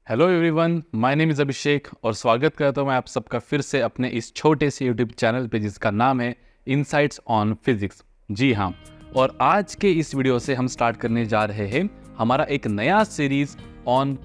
Hello everyone, my name is Abhishek और स्वागत करता हूँ मैं आप सबका फिर से अपने इस छोटे से यूट्यूब चैनल पे जिसका नाम है इनसाइट्स ऑन फिजिक्स। जी हाँ, और आज के इस वीडियो से हम स्टार्ट करने जा रहे हैं हमारा एक नया series on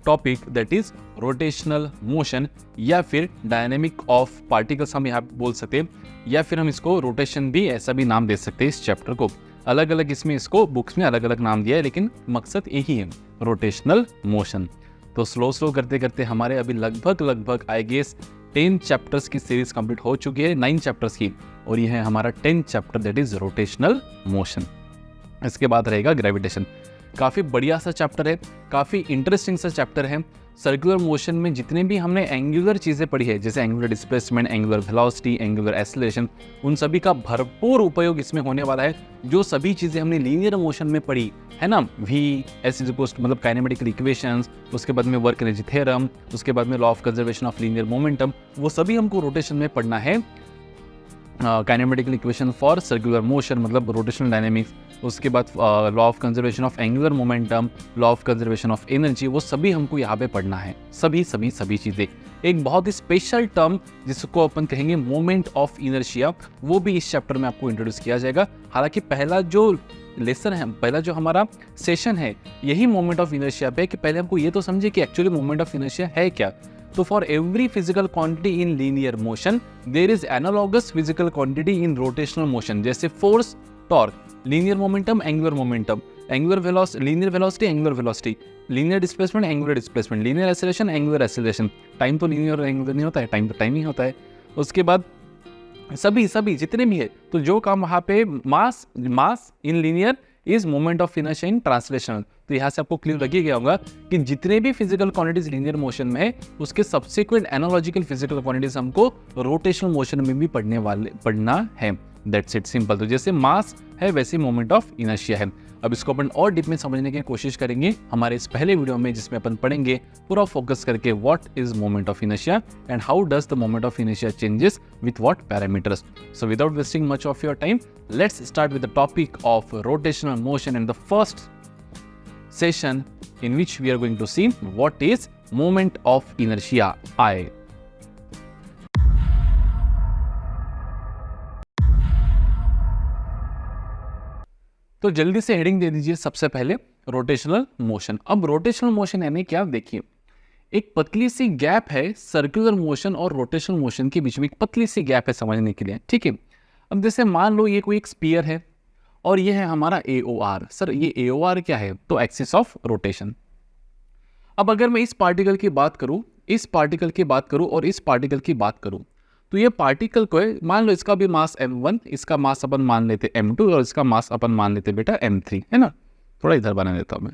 topic that is rotational motion या फिर डायनेमिक ऑफ पार्टिकल्स हम यहाँ पे बोल सकते हैं, या फिर हम इसको रोटेशन भी ऐसा भी नाम दे सकते हैं। इस चैप्टर को अलग अलग इसमें इसको बुक्स में अलग अलग नाम दिया है, लेकिन मकसद यही है, रोटेशनल मोशन। तो स्लो करते करते हमारे अभी लगभग आई गेस 10 चैप्टर्स की सीरीज कंप्लीट हो चुकी है, 9 चैप्टर्स की, और ये है हमारा 10th chapter that is rotational motion. इसके बाद रहेगा ग्रेविटेशन। काफ़ी बढ़िया सा चैप्टर है, काफ़ी इंटरेस्टिंग सा चैप्टर है। सर्कुलर मोशन में जितने भी हमने एंगुलर चीज़ें पढ़ी है, जैसे angular displacement, angular velocity, angular acceleration, उन सभी का भरपूर उपयोग इसमें होने वाला है। जो सभी चीज़ें हमने लीनियर मोशन में पढ़ी है ना, वी एस इज इक्वल्स मतलब काइनेमेटिकल इक्वेशंस, उसके बाद में वर्क एनर्जी थ्योरम, उसके बाद में law of conservation of linear momentum, वो सभी हमको रोटेशन में पढ़ना है। Kinematical equation for circular motion मतलब रोटेशनल डायनेमिक्स, उसके बाद law of conservation of angular momentum, law of conservation of energy, वो सभी हमको यहाँ पे पढ़ना है। सभी चीज़ें। एक बहुत ही स्पेशल टर्म जिसको अपन कहेंगे मोमेंट ऑफ इनर्शिया, वो भी इस चैप्टर में आपको इंट्रोड्यूस किया जाएगा। हालांकि पहला जो लेसन है, पहला जो हमारा सेशन है, यही मोमेंट ऑफ इनर्शिया पे है कि पहले हमको ये तो समझे कि एक्चुअली मोमेंट ऑफ इनर्शिया है क्या। तो for every physical quantity in linear motion there is analogous physical quantity in rotational motion, जैसे force, torque, linear momentum, angular momentum, angular velocity, linear velocity, angular velocity, linear displacement, angular displacement, linear acceleration, angular acceleration. Time तो linear और angular नहीं होता है, time तो time ही होता है। उसके बाद सभी जितने भी है, तो जो काम वहाँ पे mass in linear is moment of inertia in translational. तो यहाँ से आपको क्लियर लगी गया होगा कि जितने भी फिजिकल क्वांटिटीज लीनियर मोशन में है, उसके सब्सिक्वेंट एनालॉजिकल फिजिकल क्वांटिटीज हमको रोटेशनल मोशन में भी पढ़ना है। That's it, simple. तो जैसे मास है वैसे मोमेंट ऑफ इनर्शिया है। अब इसको अपन और डीप में समझने की कोशिश करेंगे हमारे इस पहले वीडियो में, जिसमें अपन पढ़ेंगे पूरा फोकस करके what is moment of inertia and how does the moment of inertia changes with what parameters. So without wasting much of your time, let's start with the topic of rotational motion in the first session, in which we are going to see what is moment of inertia, I. तो जल्दी से heading दे दीजिए सबसे पहले, rotational motion. अब rotational motion यानी क्या, देखिए एक पतली सी गैप है सर्कुलर मोशन और रोटेशनल मोशन के बीच में, एक पतली सी गैप है समझने के लिए, ठीक है। अब जैसे मान लो ये कोई एक स्फीयर है और ये है हमारा AOR। सर ये AOR क्या है, तो एक्सिस ऑफ रोटेशन। अब अगर मैं इस पार्टिकल की बात करूं, इस पार्टिकल की बात करूं और इस पार्टिकल की बात करूं, तो ये पार्टिकल को है, मान लो इसका भी मास m1, इसका मास अपन मान लेते m2 और इसका मास अपन मान लेते बेटा m3, है ना। थोड़ा इधर बना देता हूं मैं।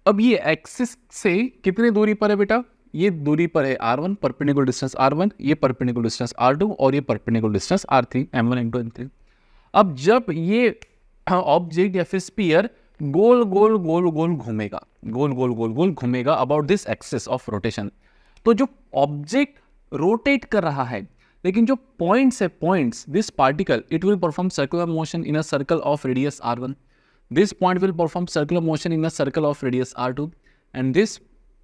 अब ये एक्सिस से कितनी दूरी पर है बेटा, ये दूरी पर है r1, परपेंडिकुलर डिस्टेंस r1, ये परपेंडिकुलर डिस्टेंस r2 और ये perpendicular distance r3, m1 m2 m3। अब जब ये ऑब्जेक्ट या फिर स्फीयर गोल गोल गोल घूमेगा about this axis of rotation, तो जो ऑब्जेक्ट रोटेट कर रहा है, लेकिन जो पॉइंट्स है, points, this particle it will perform circular motion in a circle of radius r1, this point will perform circular motion in a circle of radius r2 and this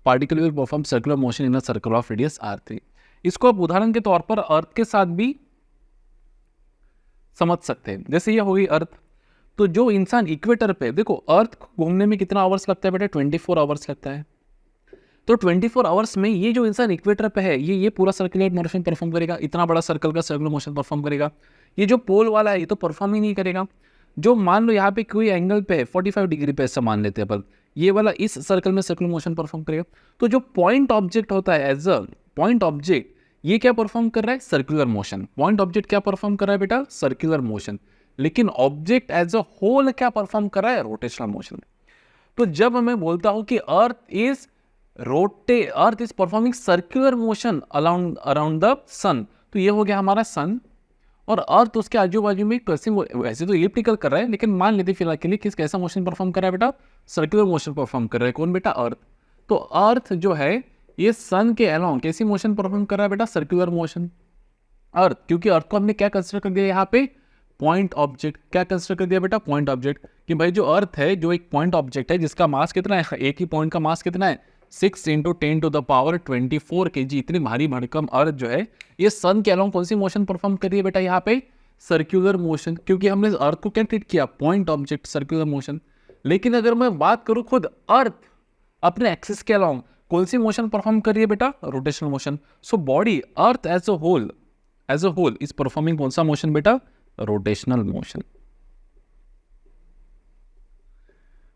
particle will perform circular motion in a circle of radius r3। इसको आप उदाहरण के तौर पर अर्थ के साथ भी समझ सकते हैं। जैसे ये होगी अर्थ, तो जो इंसान इक्वेटर पे, देखो अर्थ घूमने में कितना आवर्स लगता है बेटा, 24 आवर्स लगता है। तो 24 आवर्स में ये जो इंसान इक्वेटर पे है, ये पूरा सर्कुलर मोशन परफॉर्म करेगा, इतना बड़ा सर्कल का सर्कुलर मोशन परफॉर्म करेगा। ये जो पोल वाला है ये तो परफॉर्म ही नहीं करेगा। जो मान लो यहाँ पे कोई एंगल पे है 45 डिग्री पे, ऐसा मान लेते हैं अपन, ये वाला इस सर्कल में सर्कुलर मोशन परफॉर्म करेगा। तो जो पॉइंट ऑब्जेक्ट होता है, एज अ पॉइंट ऑब्जेक्ट, ये क्या परफॉर्म कर रहा है, सर्कुलर मोशन। पॉइंट ऑब्जेक्ट क्या परफॉर्म कर रहा है बेटा, सर्कुलर मोशन। लेकिन ऑब्जेक्ट एज अ होल क्या परफॉर्म कर रहा है, रोटेशनल मोशन। तो जब मैं बोलता हूं कि earth is performing circular motion around the sun, तो ये हो गया हमारा सन, और अर्थ उसके आजू बाजू में वैसे तो इलिप्टिकल कर रहा है, लेकिन मान लेते फिलहाल के लिए कैसा मोशन परफॉर्म कर रहा है बेटा, सर्कुलर मोशन परफॉर्म कर रहा है। कौन बेटा, अर्थ। तो अर्थ जो है ये सन के अलोंग कैसी मोशन परफॉर्म कर रहा है बेटा, सर्कुलर मोशन। अर्थ, क्योंकि अर्थ को हमने क्या कंसिडर कर दिया यहाँ पे, पॉइंट ऑब्जेक्ट। क्या कंसिडर कर दिया बेटा, पॉइंट ऑब्जेक्ट। कि भाई जो अर्थ है, जो एक पॉइंट ऑब्जेक्ट है जिसका मास कितना है, एक ही पॉइंट का मास कितना है 6 × 10⁻24 kg, इतनी भारी भरकम अर्थ जो है ये सन के अलोंग कौन सी मोशन परफॉर्म कर रही है बेटा, यहाँ पे सर्कुलर मोशन, क्योंकि हमने अर्थ को क्या ट्रीट किया, पॉइंट ऑब्जेक्ट, सर्कुलर मोशन। लेकिन अगर मैं बात करूं खुद अर्थ अपने एक्सिस के अलोंग कौन सी मोशन परफॉर्म कर रही है बेटा, rotational motion. So body earth as a whole is performing कौन सा मोशन बेटा, रोटेशनल मोशन।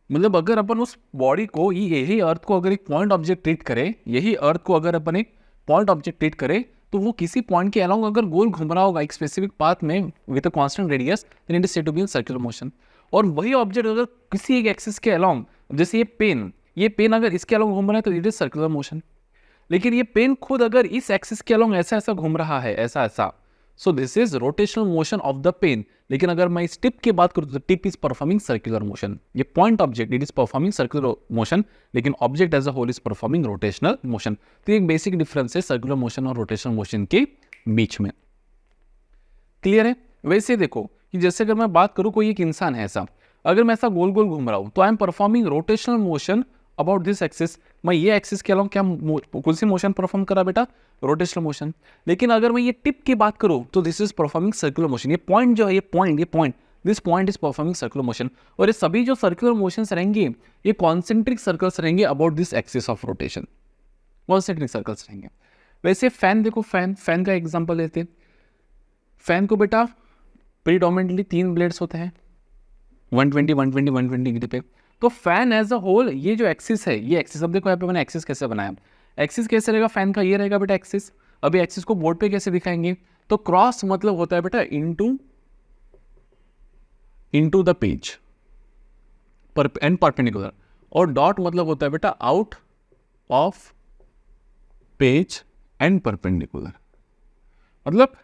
मतलब अगर अपन उस बॉडी को, यही अर्थ को अगर एक पॉइंट ऑब्जेक्ट ट्रीट करें, यही अर्थ को अगर अपन एक पॉइंट ऑब्जेक्ट ट्रीट करें, तो वो किसी पॉइंट के अलोंग अगर गोल घूम रहा होगा एक स्पेसिफिक पाथ में with a constant radius, then it is said to be in circular motion. और वही ऑब्जेक्ट अगर किसी एक एक्सिस के अलोंग, जैसे ये पेन अगर इसके अलोंग घूम रहा है तो इट इज सर्कुलर मोशन। लेकिन ये पेन खुद अगर इस एक्सिस के अलोंग ऐसा घूम रहा है, ऐसा, so this is rotational motion of the pen. लेकिन अगर मैं इस टिप की बात करूं तो tip is performing circular motion. ये point object it is performing circular motion, लेकिन object as a whole is performing rotational motion. तो एक बेसिक डिफरेंस है सर्कुलर मोशन और रोटेशनल मोशन के बीच में। क्लियर है। वैसे देखो कि जैसे अगर मैं बात करूं कोई एक इंसान है ऐसा, अगर मैं ऐसा गोल गोल घूम रहा हूं तो I am performing rotational motion about this axis. मैं ये एक्सिस के अलावा क्या कौन सी मोशन परफॉर्म करा बेटा, रोटेशनल मोशन। लेकिन अगर मैं ये टिप की बात करूं तो this is performing circular motion. ये पॉइंट जो है, ये point this point is performing circular motion. और ये सभी जो सर्कुलर मोशंस रहेंगे ये कॉन्सेंट्रिक सर्कल्स रहेंगे about this axis of rotation, concentric circles रहेंगे। वैसे फैन देखो, फैन का एग्जांपल लेते हैं। फैन को बेटा प्रीडोमिनेटली 3 ब्लेड्स होते हैं 120 120 120 डिग्री पे। तो फैन एज अ होल ये जो एक्सिस है, ये एक्सिस, अब देखो यहाँ पे मैंने एक्सिस कैसे बनाया, एक्सिस कैसे रहेगा फैन का, ये रहेगा बेटा एक्सिस। अभी एक्सिस को बोर्ड पे कैसे दिखाएंगे, तो क्रॉस मतलब होता है बेटा into the page and perpendicular, और डॉट मतलब होता है बेटा out of page and perpendicular. मतलब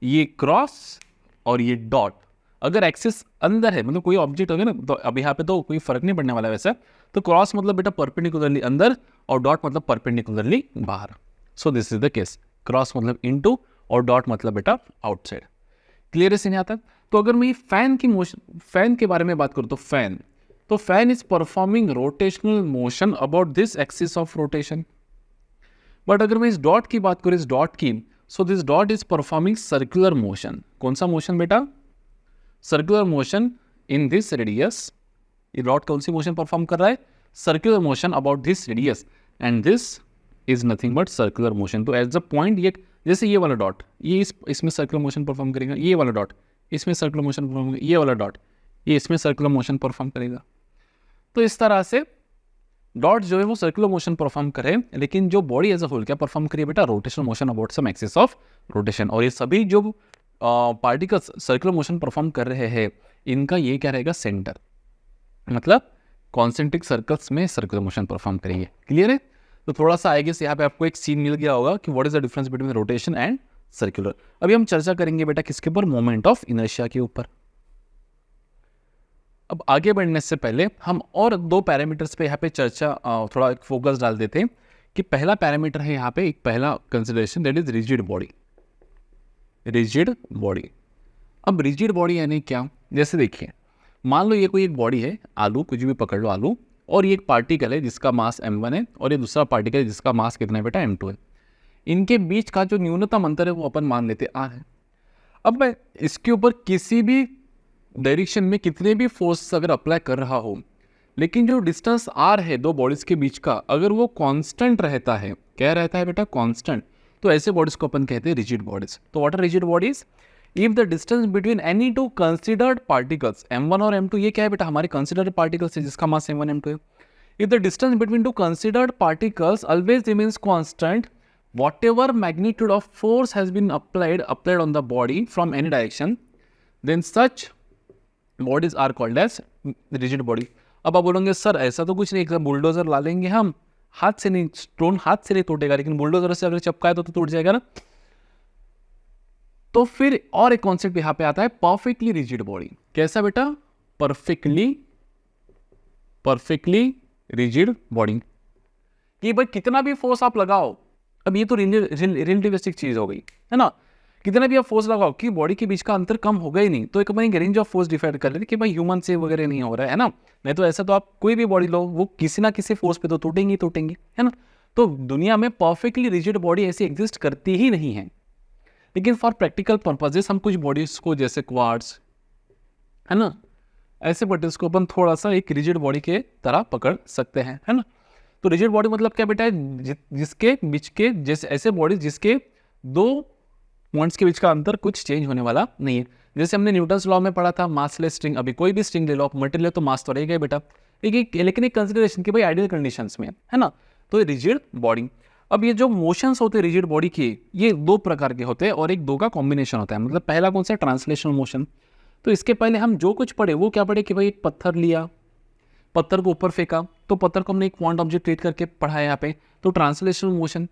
ये क्रॉस और ये डॉट, अगर एक्सिस अंदर है मतलब कोई ऑब्जेक्ट होगा ना, तो अब यहाँ पे तो कोई फर्क नहीं पड़ने वाला वैसे। तो क्रॉस मतलब बेटा परपेंडिकुलरली अंदर और डॉट मतलब परपेंडिकुलरली बाहर। सो this is the case, cross मतलब इनटू और डॉट मतलब बेटा आउटसाइड। क्लियर है सीन आता है। तो अगर मैं फैन के बारे में बात करूँ तो fan is performing rotational motion about this axis of rotation. But अगर मैं इस डॉट की बात करूँ, इस डॉट की, so this dot is performing circular motion. कौन सा मोशन बेटा, circular motion in this radius. ये डॉट कौन सी मोशन परफॉर्म कर रहा है, circular motion about this radius, and this is nothing but circular motion. तो एज अ पॉइंट ये, जैसे ये वाला डॉट ये इसमें सर्कुलर मोशन परफॉर्म करेगा, ये वाला डॉट इसमें सर्कुलर मोशन परफॉर्म करेगा, ये वाला डॉट ये इसमें सर्कुलर मोशन परफॉर्म करेगा। तो इस तरह से डॉट जो है वो सर्कुलर मोशन परफॉर्म करे, लेकिन जो बॉडी एज अ होल क्या परफॉर्म करिए बेटा, rotational motion about some axis of rotation. और ये सभी जो पार्टिकल्स सर्कुलर मोशन परफॉर्म कर रहे हैं, इनका ये क्या रहेगा, सेंटर, मतलब कॉन्सेंट्रिक सर्कल्स में सर्कुलर मोशन परफॉर्म करेंगे। क्लियर है। तो थोड़ा सा आई गेस यहाँ पे आपको एक सीन मिल गया होगा कि what is the difference between rotation and circular. अभी हम चर्चा करेंगे बेटा किसके ऊपर, मोमेंट ऑफ इनर्शिया के ऊपर। अब आगे बढ़ने से पहले हम और 2 पैरामीटर्स पे यहाँ पे चर्चा थोड़ा फोकस डाल देते हैं कि पहला पैरामीटर है यहाँ पे, एक पहला consideration, that is rigid body. Rigid body. अब रिजिड बॉडी यानी क्या, जैसे देखिए मान लो ये कोई एक बॉडी है, आलू, कुछ भी पकड़ लो आलू, और ये एक पार्टिकल है जिसका मास m1 है और ये दूसरा पार्टिकल है जिसका मास कितना है बेटा, m2 है। इनके बीच का जो न्यूनतम अंतर है वो अपन मान लेते r है। अब मैं इसके ऊपर किसी भी डायरेक्शन में कितने भी फोर्स अगर अप्लाई कर रहा हो, लेकिन जो डिस्टेंस r है दो बॉडीज के बीच का, अगर वो कांस्टेंट रहता है, क्या रहता है बेटा, कांस्टेंट, तो ऐसे बॉडीज को अपन कहते हैं रिजिड बॉडीज। तो what are rigid bodies, if the distance between any 2 considered particles m1 और m2, ये क्या है बेटा, हमारे कंसिडर्ड पार्टिकल्स है जिसका मास m1 m2 है। If the distance between 2 considered particles always remains constant, whatever magnitude of force has been applied on the body from any direction, then such bodies are called as rigid body। अब आप बोलोगे sir ऐसा तो कुछ नहीं, एक bulldozer ला लेंगे हम, हाथ से नहीं, स्टोन हाथ से नहीं टूटेगा, लेकिन बुलडोजर से अगर चपकाए तो टूट जाएगा ना। तो फिर और एक कॉन्सेप्ट यहां पे आता है, परफेक्टली रिजिड बॉडी। कैसा बेटा, परफेक्टली रिजिड बॉडी। कि भाई कितना भी फोर्स आप लगाओ, अब ये तो रिलेटिविस्टिक चीज हो गई है ना, कितना भी आप फोर्स लगाओ कि बॉडी के बीच का अंतर कम होगा ही नहीं। तो एक अपनी रेंज ऑफ फोर्स डिफाइन कर लेते कि भाई ह्यूमन से वगैरह नहीं हो रहा है ना। नहीं तो ऐसा तो आप कोई भी बॉडी लो, वो किसी ना किसी फोर्स पे तो टूटेंगी टूटेंगी, है ना। तो दुनिया में परफेक्टली रिजिड बॉडी ऐसी एग्जिस्ट करती ही नहीं है। लेकिन फॉर प्रैक्टिकल पर्पजेस हम कुछ बॉडीज को, जैसे क्वार्ट्स, है ना, ऐसे बॉडीज को अपन थोड़ा सा एक रिजिड बॉडी के तरह पकड़ सकते हैं, है ना। तो रिजिड बॉडी मतलब क्या बेटा है, जिसके बीच के, जैसे ऐसे बॉडी जिसके दो पॉइंट्स के बीच का अंतर कुछ चेंज होने वाला नहीं है। जैसे हमने न्यूटन्स लॉ में पढ़ा था, मासलेस स्ट्रिंग। अभी कोई भी स्ट्रिंग ले लो आप, मटेरियल तो मास तो रहेगा बेटा, लेकिन एक कंसिडरेशन कि भाई आइडियल कंडीशंस में, है ना। तो रिजिड बॉडी, अब ये जो मोशंस होते हैं रिजिड बॉडी के, ये दो प्रकार के होते हैं और एक दो का कॉम्बिनेशन होता है। मतलब पहला कौन सा, ट्रांसलेशनल मोशन। तो इसके पहले हम जो कुछ पढ़े वो क्या पढ़े कि भाई एक पत्थर लिया, पत्थर को ऊपर फेंका, तो पत्थर को हमने एक पॉइंट ऑब्जेक्ट ट्रीट करके पढ़ा है यहाँ पे। तो ट्रांसलेशनल मोशन,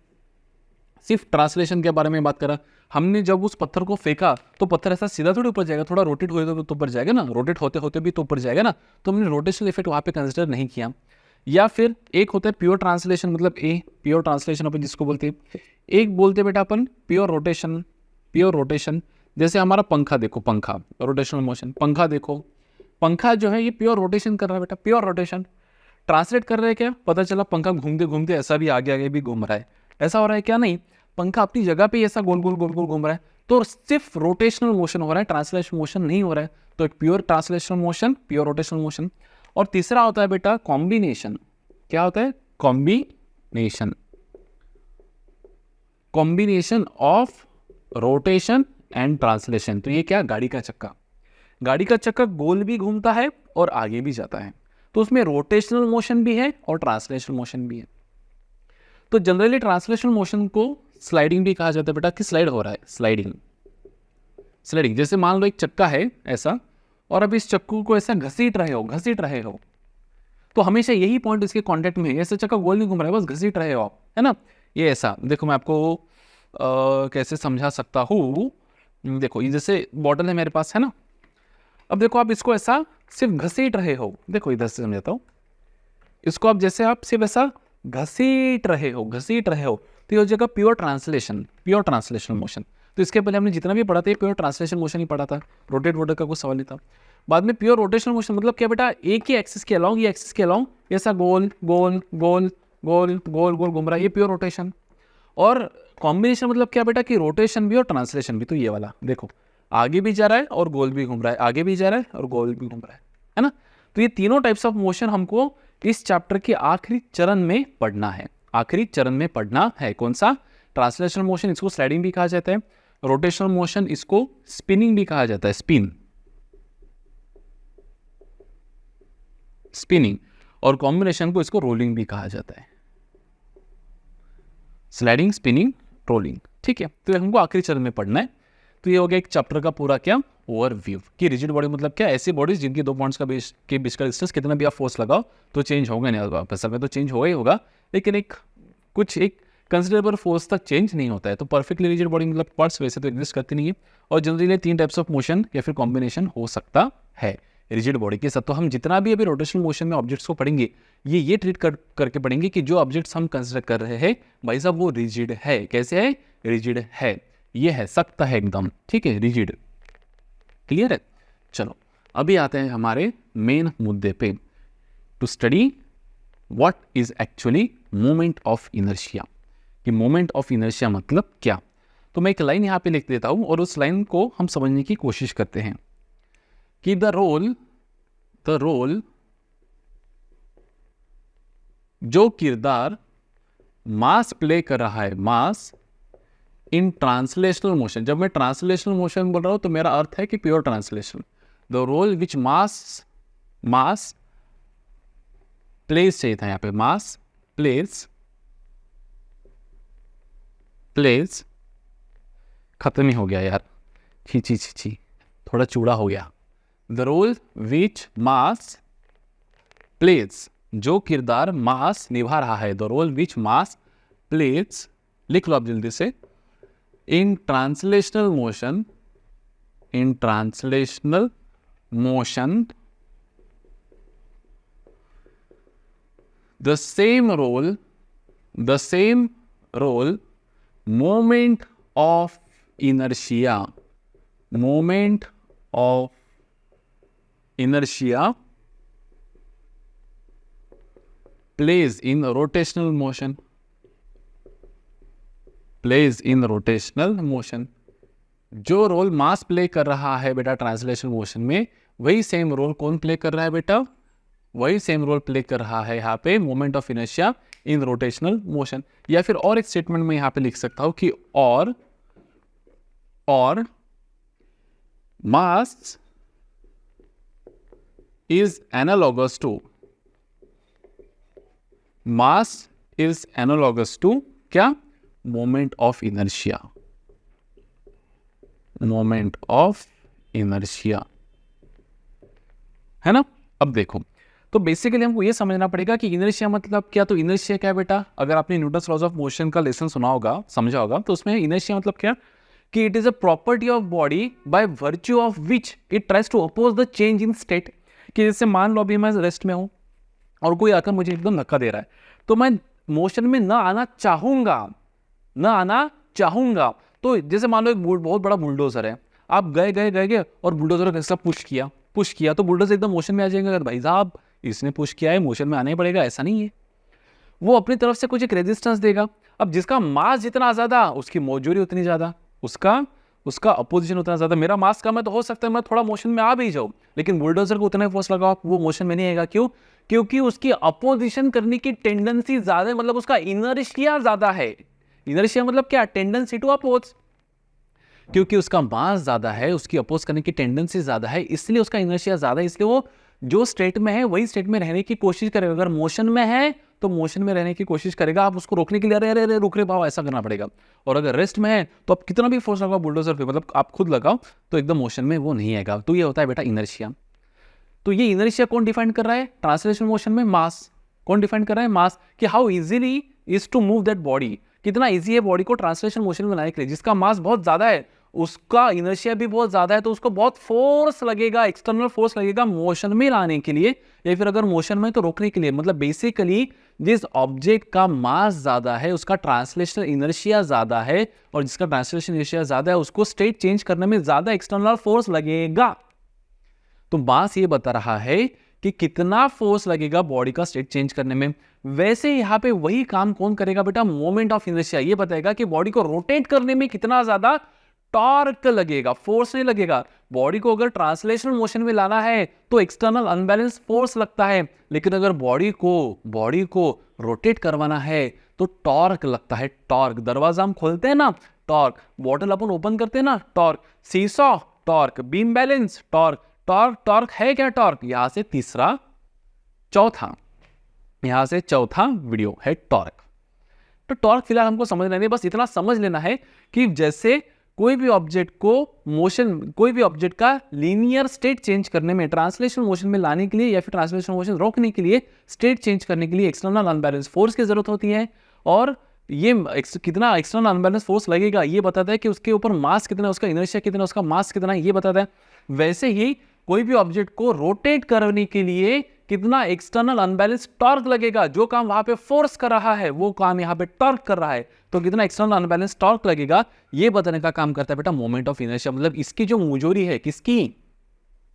सिर्फ ट्रांसलेशन के बारे में बात करा हमने। जब उस पत्थर को फेंका तो पत्थर ऐसा सीधा थोड़ी ऊपर जाएगा, थोड़ा रोटेट हुए तो ऊपर जाएगा ना, रोटेट होते होते भी तो ऊपर जाएगा ना। तो हमने रोटेशनल इफेक्ट वहाँ पे कंसिडर नहीं किया। या फिर एक होता है प्योर ट्रांसलेशन, मतलब प्योर ट्रांसलेशन अपन जिसको बोलते हैं। एक बोलते हैं बेटा अपन प्योर रोटेशन। प्योर रोटेशन जैसे हमारा पंखा देखो, पंखा रोटेशनल मोशन। पंखा देखो, पंखा जो है ये प्योर रोटेशन कर रहा है बेटा, प्योर रोटेशन। ट्रांसलेट कर रहे हैं क्या, पता चला पंखा घूमते घूमते ऐसा भी आगे आगे भी घूम रहा है। ऐसा हो रहा है क्या, नहीं, पंखा अपनी जगह पे ऐसा गोल गोल गोल गोल घूम रहा है। तो सिर्फ रोटेशनल मोशन हो रहा है, ट्रांसलेशन मोशन नहीं हो रहा है। तो एक pure translational motion, pure rotational motion. और तीसरा होता है बेटा कॉम्बिनेशन। क्या होता है, combination. Combination of rotation and translation. तो ये क्या, गाड़ी का चक्का। गाड़ी का चक्का गोल भी घूमता है और आगे भी जाता है। तो उसमें रोटेशनल मोशन भी है और ट्रांसलेशनल मोशन भी है। तो जनरली ट्रांसलेशनल मोशन को स्लाइडिंग भी कहा जाता है बेटा, कि स्लाइड हो रहा है, स्लाइडिंग। स्लाइडिंग जैसे मान लो एक चक्का है ऐसा, और अब इस चक्कू को ऐसा घसीट रहे हो, तो हमेशा यही पॉइंट इसके कांटेक्ट में है। ऐसा चक्का गोल नहीं घूम रहा है, बस घसीट रहे हो आप, है ना। ये ऐसा देखो, मैं आपको कैसे समझा सकता हूँ। देखो ये जैसे बॉटल है मेरे पास, है ना। अब देखो आप इसको ऐसा सिर्फ घसीट रहे हो, देखो इधर से समझाता हूँ। इसको आप जैसे आप सिर्फ ऐसा घसीट रहे हो, तो ये हो जाएगा pure translation, pure translational motion. तो इसके पहले हमने जितना भी पढ़ा था ये प्योर ट्रांसलेशन मोशन ही पढ़ा था, रोटेट वोटेट का कुछ सवाल नहीं था। बाद में प्योर रोटेशनल मोशन मतलब क्या बेटा, एक ही एक्सिस के अलॉन्ग, ये एक्सिस के अलॉन्ग ऐसा गोल गोल गोल गोल गोल गोल घूम रहा है, ये प्योर रोटेशन। और कॉम्बिनेशन मतलब क्या बेटा, कि रोटेशन भी और ट्रांसलेशन भी। तो ये वाला देखो, आगे भी जा रहा है और गोल भी घूम रहा है, आगे भी जा रहा है और गोल भी घूम रहा है ना। तो ये तीनों टाइप्स ऑफ मोशन हमको इस चैप्टर के आखिरी चरण में पढ़ना है, आखिरी चरण में पढ़ना है। कौन सा, ट्रांसलेशनल मोशन, इसको स्लाइडिंग भी कहा जाता है। रोटेशनल मोशन इसको स्पिनिंग भी कहा जाता है, स्पिनिंग। और कॉम्बिनेशन को इसको रोलिंग भी कहा जाता है, स्लाइडिंग, स्पिनिंग, रोलिंग। ठीक है, तो हमको आखिरी चरण में पढ़ना है। तो ये हो गया एक चैप्टर का पूरा क्या, ओवरव्यू, कि रिजिड बॉडी मतलब क्या, ऐसी बॉडीज जिनकी दो पॉइंट्स के बीच का डिस्टेंस कितना भी आप फोर्स लगाओ तो चेंज होगा नहीं, असल में तो चेंज होगा ही होगा, लेकिन एक कंसिडरेबल फोर्स तक चेंज नहीं होता है। तो परफेक्टली रिजिड बॉडी मतलब पार्ट्स वैसे तो एग्जिस्ट करती नहीं है। और जनरली 3 टाइप्स ऑफ मोशन या फिर कॉम्बिनेशन हो सकता है रिजिड बॉडी के साथ। तो हम जितना भी अभी रोटेशनल मोशन में ऑब्जेक्ट्स को पढ़ेंगे, ये ट्रीट करके पढ़ेंगे कि जो ऑब्जेक्ट्स हम कंसिडर कर रहे हैं भाई साहब वो रिजिड है। कैसे है, रिजिड है, ये है, सख्त है एकदम, ठीक है, रिजिड। क्लियर है। चलो अभी आते हैं हमारे मेन मुद्दे पे, to study what is actually moment of inertia, कि मोमेंट ऑफ इनर्शिया मतलब क्या। तो मैं एक लाइन यहाँ पे लिख देता हूँ और उस लाइन को हम समझने की कोशिश करते हैं कि द रोल जो किरदार मास प्ले कर रहा है, मास इन ट्रांसलेशनल मोशन। जब मैं ट्रांसलेशनल मोशन बोल रहा हूं तो मेरा अर्थ है कि pure translation. The role which mass plays चाहिए था यहाँ पे, मास प्लेस खत्म ही हो गया यार, छी थोड़ा चूड़ा हो गया। The role which mass plays, जो किरदार मास निभा रहा है, the role which mass plays, लिख लो आप जल्दी से, in translational motion the same role moment of inertia, moment of inertia plays in rotational motion, plays in rotational motion. जो रोल मास प्ले कर रहा है बेटा ट्रांसलेशन मोशन में, वही सेम रोल कौन प्ले कर रहा है बेटा, वही सेम रोल प्ले कर रहा है यहाँ पे moment of inertia in rotational motion. या फिर और एक स्टेटमेंट में यहाँ पे लिख सकता हूं कि और mass is analogous to, mass is analogous to क्या, moment of inertia, moment of inertia, है ना। अब देखो, तो बेसिकली हमको ये समझना पड़ेगा कि इनर्शिया मतलब क्या। तो इनर्शिया क्या है बेटा, अगर आपने न्यूटन्स लॉज ऑफ मोशन का लेसन सुना होगा, समझा होगा, तो उसमें इनर्शिया मतलब क्या कि it is a property of body by virtue of which it tries to oppose the change in state. कि जैसे मान लो अभी मैं रेस्ट में हूं और कोई आकर मुझे एकदम धक्का दे रहा है, तो मैं मोशन में ना आना चाहूंगा। तो जैसे मान लो एक बहुत बड़ा बुलडोजर है, आप गए और बुलडोजर कैसा पुश किया तो बुलडोजर एकदम मोशन में आ जाएगा। अगर भाई साहब इसने पुश किया है, मोशन में आना ही पड़ेगा, ऐसा नहीं है। वो अपनी तरफ से कुछ एक रेजिस्टेंस देगा। अब जिसका मास जितना ज्यादा, उसकी मौजूरी उतनी ज्यादा, उसका अपोजिशन उतना ज्यादा। मेरा मास कम है तो हो सकता है मैं थोड़ा मोशन में आ भी जाऊं, लेकिन बुलडोजर को उतना फोर्स लगाओ वो मोशन में नहीं आएगा। क्यों? क्योंकि उसकी अपोजिशन करने की टेंडेंसी ज्यादा है, मतलब उसका इनर्शिया ज्यादा है। इनर्शिया मतलब क्या, टेंडेंसी टू अपोज। क्योंकि उसका मास ज्यादा है, उसकी अपोज करने की टेंडेंसी ज्यादा है, इसलिए उसका इनर्शिया ज्यादा है, इसलिए वो जो स्टेट में है वही स्टेट में रहने की कोशिश करेगा। अगर मोशन में है तो मोशन में रहने की कोशिश करेगा। आप उसको रोकने के लिए अरे रुक रे भाव ऐसा करना पड़ेगा। और अगर रेस्ट में है तो आप कितना भी फोर्स लगाओ बुलडोजर पे, मतलब आप खुद लगाओ, तो एकदम मोशन में वो नहीं आएगा। तो ये होता है बेटा इनर्शिया। तो ये इनर्शिया कौन डिफाइन कर रहा है ट्रांसलेशन मोशन में? मास। कौन डिफाइन कर रहा है? मास। कि how easily is to move that body, कितना इजी है बॉडी को ट्रांसलेशन मोशन में लाने के लिए। जिसका मास बहुत ज्यादा है उसका इनर्शिया भी बहुत ज्यादा है, तो उसको बहुत फोर्स लगेगा, एक्सटर्नल फोर्स लगेगा मोशन में लाने के लिए, या फिर अगर मोशन में तो रोकने के लिए। मतलब बेसिकली जिस ऑब्जेक्ट का मास ज्यादा है उसका ट्रांसलेशन इनर्शिया ज्यादा है, और जिसका ट्रांसलेशन इनर्शिया ज्यादा है उसको स्टेट चेंज करने में ज्यादा एक्सटर्नल फोर्स लगेगा। तो मास ये बता रहा है कि कितना फोर्स लगेगा बॉडी का स्टेट चेंज करने में। वैसे यहां पे वही काम कौन करेगा बेटा? Moment of inertia. ये बताएगा कि बॉडी को रोटेट करने में कितना ज्यादा टॉर्क लगेगा, फोर्स नहीं लगेगा। बॉडी को अगर ट्रांसलेशनल मोशन में लाना है तो एक्सटर्नल अनबैलेंस फोर्स लगता है, लेकिन अगर बॉडी को रोटेट करवाना है तो टॉर्क लगता है। टॉर्क, दरवाजा हम खोलते हैं ना, टॉर्क। बॉटल अपन ओपन करते हैं ना, torque. Seesaw, torque. Beam balance, torque. Torque है क्या? टॉर्क। यहां से चौथा वीडियो है टॉर्क। तो टॉर्क फिलहाल हमको समझना नहीं, बस इतना समझ लेना है कि जैसे कोई भी ऑब्जेक्ट का लीनियर स्टेट चेंज करने में, ट्रांसलेशन मोशन में लाने के लिए या फिर ट्रांसलेशन मोशन रोकने के लिए, स्टेट चेंज करने के लिए एक्सटर्नल अनबैलेंस फोर्स की जरूरत होती है। और ये कितना एक्सटर्नल अनबैलेंस फोर्स लगेगा ये बताता है कि उसके ऊपर मास कितना है, उसका इनर्शिया कितना है, उसका मास कितना है, ये बताता है। वैसे ही कोई भी ऑब्जेक्ट को रोटेट करने के लिए कितना एक्सटर्नल अनबैलेंस टॉर्क लगेगा। जो काम वहां पे फोर्स कर रहा है वो काम यहां पे टॉर्क कर रहा है, तो कितना एक्सटर्नल अनबैलेंस टॉर्क लगेगा ये बताने का काम करता है बेटा मोमेंट ऑफ इनर्शिया। मतलब इसकी जो मुजोरी है,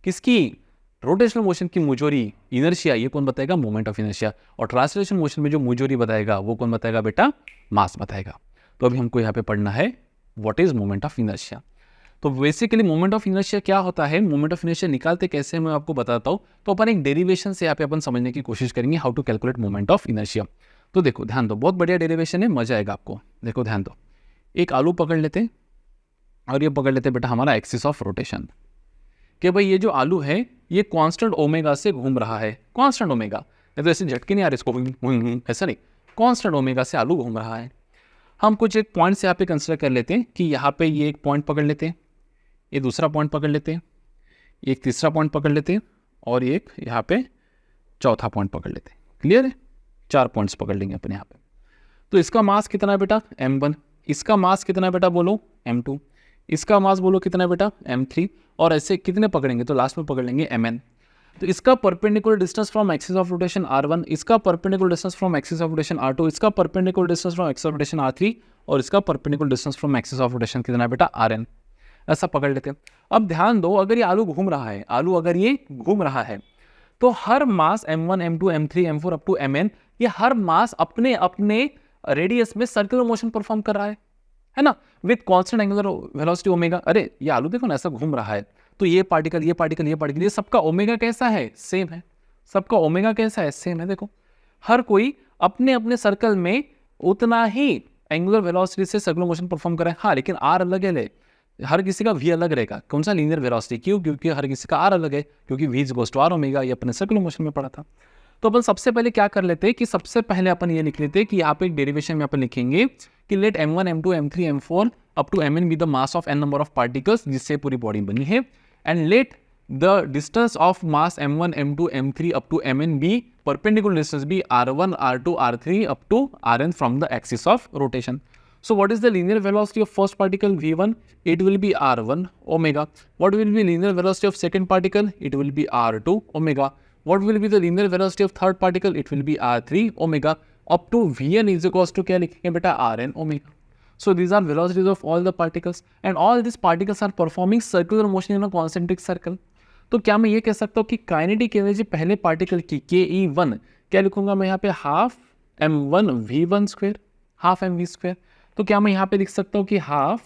किसकी रोटेशनल मोशन की मुजोरी, इनर्शिया, ये कौन बताएगा? Moment of inertia. और ट्रांसलेशन मोशन में जो मुजोरी बताएगा वो कौन बताएगा बेटा? मास बताएगा। तो अभी हमको यहाँ पे पढ़ना है what is moment of inertia. तो बेसिकली मोमेंट ऑफ इनर्शिया क्या होता है, मोमेंट ऑफ इनर्शिया निकालते कैसे मैं आपको बताता हूं। तो अपन एक डेरिवेशन से यहाँ पे अपन समझने की कोशिश करेंगे how to calculate moment of inertia. तो देखो ध्यान दो, बहुत बढ़िया डेरिवेशन है, मजा आएगा आपको। देखो ध्यान दो, एक आलू पकड़ लेते हैं और ये पकड़ लेते हैं बेटा हमारा एक्सिस ऑफ रोटेशन। कि भाई ये जो आलू है ये कांस्टेंट ओमेगा से घूम रहा है, कांस्टेंट ओमेगा। तो ऐसे झटके नहीं आ रहे इसको, ऐसा नहीं, कांस्टेंट ओमेगा से आलू घूम रहा है। हम कुछ एक पॉइंट से यहाँ पे कंसिडर कर लेते हैं कि यहाँ पे ये एक पॉइंट पकड़ लेते हैं, ये दूसरा पॉइंट पकड़ लेते हैं, एक तीसरा पॉइंट पकड़ लेते हैं, और एक यहाँ पे चौथा पॉइंट पकड़ लेते हैं। क्लियर है? 4 पॉइंट्स पकड़ लेंगे अपन यहाँ पे। तो इसका मास कितना है बेटा? m1। इसका मास कितना है बेटा? बोलो m2। इसका मास बोलो कितना है बेटा? m3। और ऐसे कितने पकड़ेंगे? तो लास्ट में पकड़ लेंगे mn। तो इसका perpendicular distance from axis of rotation r1, इसका perpendicular distance from axis of rotation r2, इसका perpendicular distance from axis of rotation r3, और इसका perpendicular distance from axis of rotation कितना है बेटा, rn। ऐसा पकड़ लेते हैं। अब ध्यान दो, अगर ये आलू घूम रहा है, आलू अगर ये घूम रहा है, तो हर mass m1 m2 m3 m4 up to mn, ये हर मास अपने अपने रेडियस में सर्कुलर मोशन परफॉर्म कर रहा है ना, with constant angular velocity omega. अरे ये आलू देखो ना ऐसा घूम रहा है, तो ये पार्टिकल ये पार्टिकल ये पार्टिकल, ये सबका ओमेगा कैसा है, सेम है। सबका ओमेगा कैसा है, सेम है। देखो हर कोई अपने अपने सर्कल में उतना ही एंगुलर वेलोसिटी से सर्कुलर मोशन परफॉर्म कर रहा है। हाँ, लेकिन आर अलग है, हर किसी का v अलग रहेगा। कौन सा, लीनियर वेलोसिटी। क्यों? क्योंकि हर किसी का r अलग है, क्योंकि v is to r omega, ये अपने सर्कुलर मोशन में पढ़ा था। तो अपन सबसे पहले क्या कर लेते हैं कि सबसे पहले अपन ये लिख लेते हैं कि यहाँ पे एक डेरिवेशन में अपन लिखेंगे कि let m1 m2 m3 m4 up to mn be the mass of n number of particles, जिससे पूरी बॉडी बनी है, and let the distance of mass m1 m2 m3 up to mn be perpendicular distance be r1 r2 r3 up to rn from the axis of rotation. So what is the linear velocity of first particle v1? It will be r1 omega. What will be linear velocity of second particle? It will be r2 omega. What will be the linear velocity of third particle? It will be r3 omega. Up to vn is equals to क्या लिखेंगे बेटा, rn omega. So these are velocities of all the particles, and all these particles are performing circular motion in a concentric circle. तो क्या मैं ये कह सकता हूँ कि काइनेटिक एनर्जी पहले पार्टिकल की ke1 क्या लिखूंगा मैं यहाँ पे, half m1 v1 square, half mv square. तो क्या मैं यहाँ पे लिख सकता हूँ कि हाफ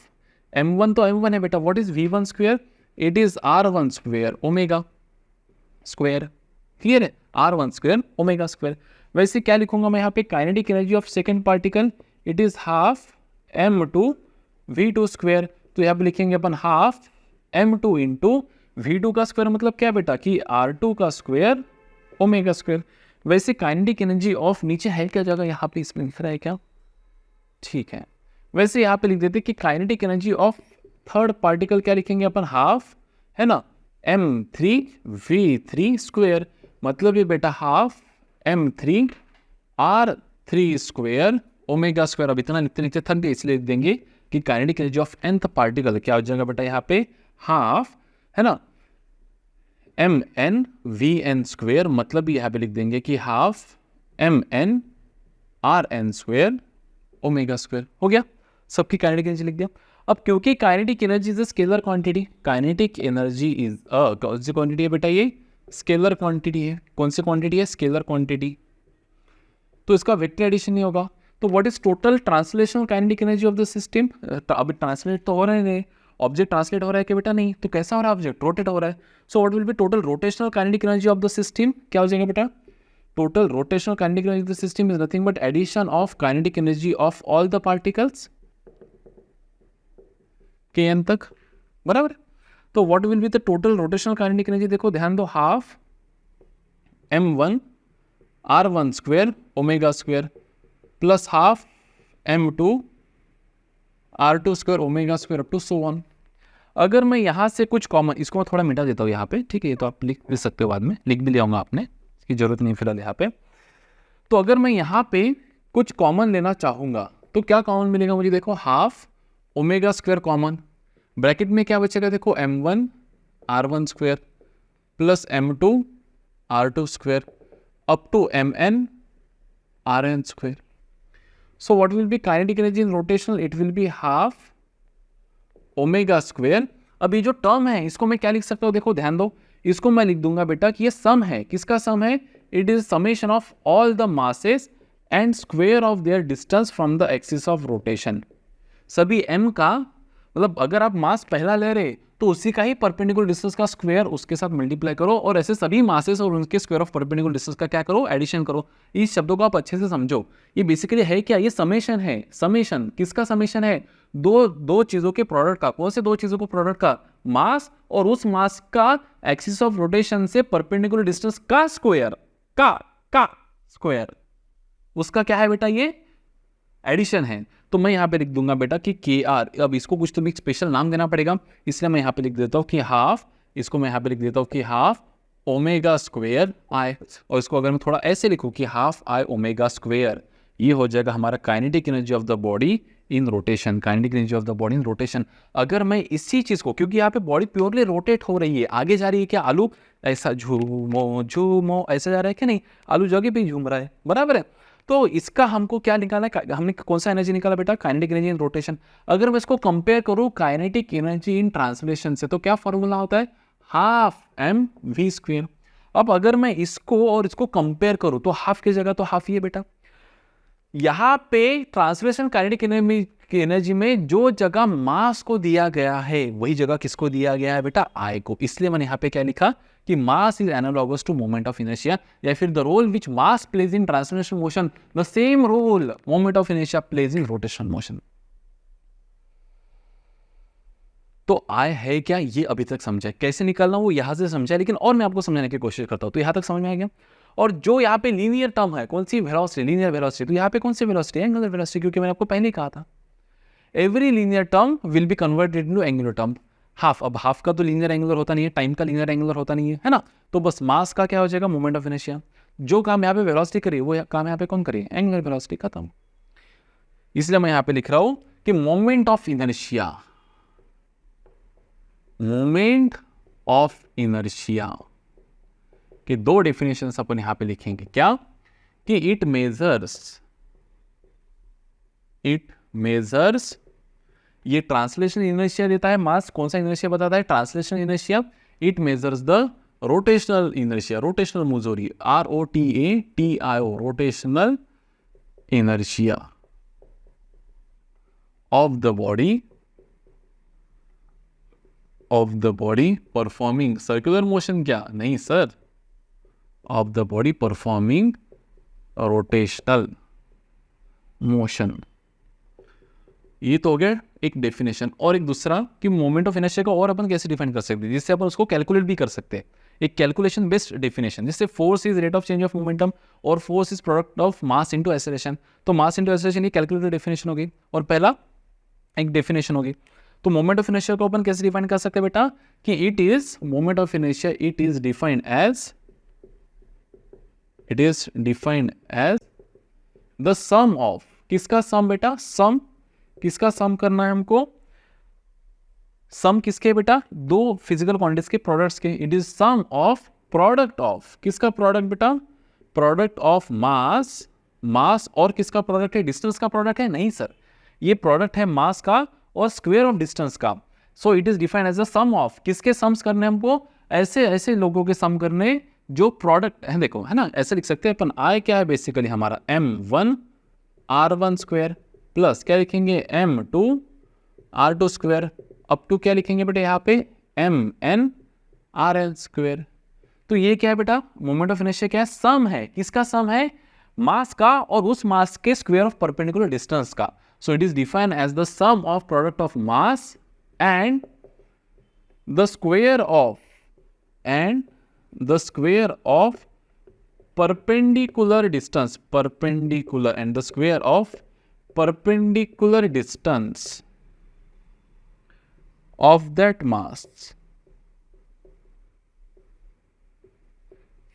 m1 तो m1 है बेटा, what is v1 square, it is r1 square omega square. Clear है, r1 स्क्वायर ओमेगा स्क्वायर। वैसे क्या लिखूंगा मैं यहाँ पे, kinetic energy of second particle, it is half m2 v2 square. तो यहाँ पे लिखेंगे अपन हाफ m2 इंटू v2 का स्क्वायर, मतलब क्या बेटा कि r2 का स्क्वायर ओमेगा स्क्वायर। वैसे काइनेटिक एनर्जी ऑफ, नीचे है क्या जगह यहाँ पे, इसमें लिख रहा है क्या, ठीक है। वैसे यहाँ पे लिख देते कि kinetic energy of third particle क्या लिखेंगे अपन, हाफ है ना m3 v3 स्क्वायर, मतलब ये बेटा half m3 r3 square omega square. अब इतना लिखते लिखते थक गए, इसलिए लिख देंगे कि kinetic energy of nth particle क्या हो जाएगा बेटा, यहाँ पे हाफ है ना mn vn स्क्वायर, मतलब यहाँ पे लिख देंगे कि half mn rn square omega square. हो गया, सबकी काइनेटिक एनर्जी लिख दिया। अब क्योंकि kinetic energy is a scalar quantity, kinetic energy is कौन सी क्वांटिटी है बेटा, ये स्केलर क्वांटिटी है। कौन सी क्वांटिटी है, स्केलर क्वांटिटी। तो इसका वेक्टर एडिशन नहीं होगा। तो what is total translational kinetic energy of the system, अब ट्रांसलेट तो हो रहा है, ऑब्जेक्ट ट्रांसलेट हो रहा है कि बेटा, नहीं। तो कैसा हो रहा है, ऑब्जेक्ट रोटेट हो रहा है। सो what will be total rotational kinetic energy of the system, क्या हो जाएगा बेटा, total rotational kinetic energy of the system is nothing but addition of kinetic energy of all the particles kn तक, बराबर। तो what will be the total rotational kinetic energy, देखो ध्यान दो, half m1 r1 square omega square plus half m2 r2 square omega square up to so on. अगर मैं यहाँ से कुछ कॉमन, इसको मैं थोड़ा मिटा देता हूँ यहाँ पे, ठीक है, ये तो आप लिख भी सकते हो, बाद में लिख भी लिया आपने, की जरूरत नहीं फिलहाल यहाँ पे। तो अगर मैं यहाँ पे कुछ कॉमन लेना चाहूंगा तो क्या कॉमन मिलेगा मुझे, देखो half omega square common, bracket में क्या बचेगा, देखो m1 r1 square plus m2 r2 square up to mn rn square. So what will be kinetic energy in rotational, it will be half omega square. अब ये जो term है इसको मैं क्या लिख सकता हूँ, देखो ध्यान दो, इसको मैं लिख दूंगा बेटा कि ये सम है, किसका सम है, it is summation of all the masses and square of their distance from the axis of rotation. सभी m का, मतलब अगर आप मास पहला ले रहे तो उसी का ही परपेंडिकुलर डिस्टेंस का स्क्वायर उसके साथ मल्टीप्लाई करो, और ऐसे सभी मासेस और उनके स्क्वायर ऑफ परपेंडिकुलर डिस्टेंस का क्या करो, एडिशन करो। इस शब्दों को आप अच्छे से समझो, ये बेसिकली है क्या, ये समेशन है। समेशन किसका समेशन है, दो चीजों के प्रोडक्ट का। कौन से दो चीजों को प्रोडक्ट का, मास और उस मास का एक्सिस ऑफ रोटेशन से परपेंडिकुलर डिस्टेंस का स्क्वायर, का स्क्वायर, उसका क्या है बेटा, ये एडिशन है। तो मैं यहाँ पे लिख दूंगा बेटा कि के आर, अब इसको कुछ तो भी स्पेशल नाम देना पड़ेगा, इसलिए मैं यहाँ पे लिख देता हूँ कि हाफ, इसको मैं यहाँ पे लिख देता हूँ कि हाफ ओमेगा स्क्वायर आई, और इसको अगर मैं थोड़ा ऐसे लिखूँ कि हाफ आई ओमेगा स्क्वायर, ये हो जाएगा हमारा kinetic energy of the body in rotation, kinetic energy of the body in rotation. अगर मैं इसी चीज को, क्योंकि यहाँ पे बॉडी प्योरली रोटेट हो रही है, आगे जा रही है क्या, आलू ऐसा झूमो झूमो ऐसा जा रहा है क्या, नहीं, आलू जगह पे ही झूम रहा है, बराबर है। तो इसका हमको क्या निकालना है, हमने कौन सा एनर्जी निकाला बेटा, काइनेटिक एनर्जी इन रोटेशन। अगर मैं इसको कंपेयर करूं काइनेटिक एनर्जी इन ट्रांसलेशन से तो क्या फॉर्मूला होता है, हाफ एम वी स्क्वेयर। अब अगर मैं इसको और इसको कंपेयर करूं तो हाफ की जगह तो हाफ ही है बेटा। यहां पे ट्रांसलेशन काइनेटिक एनर्जी में जो जगह मास को दिया गया है वही जगह किसको दिया गया है बेटा, आई को। इसलिए मैंने यहां पे क्या लिखा कि mass is analogous to moment of inertia, या फिर the role which mass plays in translation motion the same role moment of inertia plays in rotation motion. तो आय है क्या, ये अभी तक समझा, कैसे निकालना वो यहां से समझा, लेकिन और मैं आपको समझाने की कोशिश करता हूं। तो यहां तक समझ में आ गया। और जो यहाँ पे लीनियर टर्म है, कौन सी, वेलोसिटी, लीनियर वेलोसिटी, तो यहाँ पे कौन सी वेलोसिटी, एंगुलर वेलोसिटी, क्योंकि मैंने आपको पहले ही कहा था every linear term will be converted into angular term. Half, अब हाफ का तो लीनियर एंगुलर होता नहीं है, टाइम का लीनियर एंगुलर होता नहीं है ना, तो बस मास का क्या हो जाएगा, मोमेंट ऑफ इनर्शिया। जो काम यहाँ पे वेलोसिटी करिए वो काम यहाँ पे कौन करिए, एंगुलर वेलोसिटी, खत्म। इसलिए मैं यहाँ पे लिख रहा हूं कि moment of inertia, moment of inertia के दो डेफिनेशंस अपन यहां पे लिखेंगे, क्या कि इट मेजर्स, ये ट्रांसलेशन इनर्शिया देता है मास, कौन सा इनर्शिया बताता है, translation inertia. It measures the rotational inertia, rotational मुझोरी, ROTATIO, rotational inertia of the body performing circular motion, क्या नहीं sir, of the body performing rotational motion. ये तो हो गया एक डेफिनेशन। और एक दूसरा कि मोमेंट ऑफ इनर्शिया को और अपन कैसे डिफाइन कर सकते हैं, जिससे अपन उसको कैलकुलेट भी कर सकते हैं, एक कैलकुलेशन बेस्ड डेफिनेशन, जिससे force is rate of change of momentum और force is product of mass into acceleration. तो मास इनटू एक्सेलरेशन ये कैलकुलेटेड डेफिनेशन होगी और पहला एक डेफिनेशन होगी। तो मोमेंट ऑफ इनर्शिया को अपन कैसे डिफाइन कर सकते हैं बेटा, कि it is moment of inertia, it is defined as the sum of, किसका सम बेटा, सम किसका सम करना है हमको, सम किसके बेटा, दो फिजिकल क्वांटिटीज के प्रोडक्ट्स के। It is sum of product of, किसका प्रोडक्ट बेटा, प्रोडक्ट ऑफ मास, मास और किसका प्रोडक्ट है, डिस्टेंस का प्रोडक्ट है, नहीं सर, ये प्रोडक्ट है मास का और स्क्वायर ऑफ डिस्टेंस का। So it is defined as the sum of, किसके सम्स करने हमको, ऐसे लोगों के सम करने जो प्रोडक्ट है, देखो है ना, ऐसे लिख सकते हैं अपन, आई क्या है बेसिकली हमारा M1 R1 स्क्वायर प्लस क्या लिखेंगे M2 R2 square, up to क्या लिखेंगे बेटा यहाँ पे MN RN स्क्वायर। तो ये क्या है बेटा, मोमेंट ऑफ इनर्शिया क्या है, सम है, किसका सम है, मास का और उस मास के स्क्वायर ऑफ परपेंडिकुलर डिस्टेंस का। So it is defined as the sum of product of mass and the square of perpendicular distance, perpendicular and the square of perpendicular distance of that mass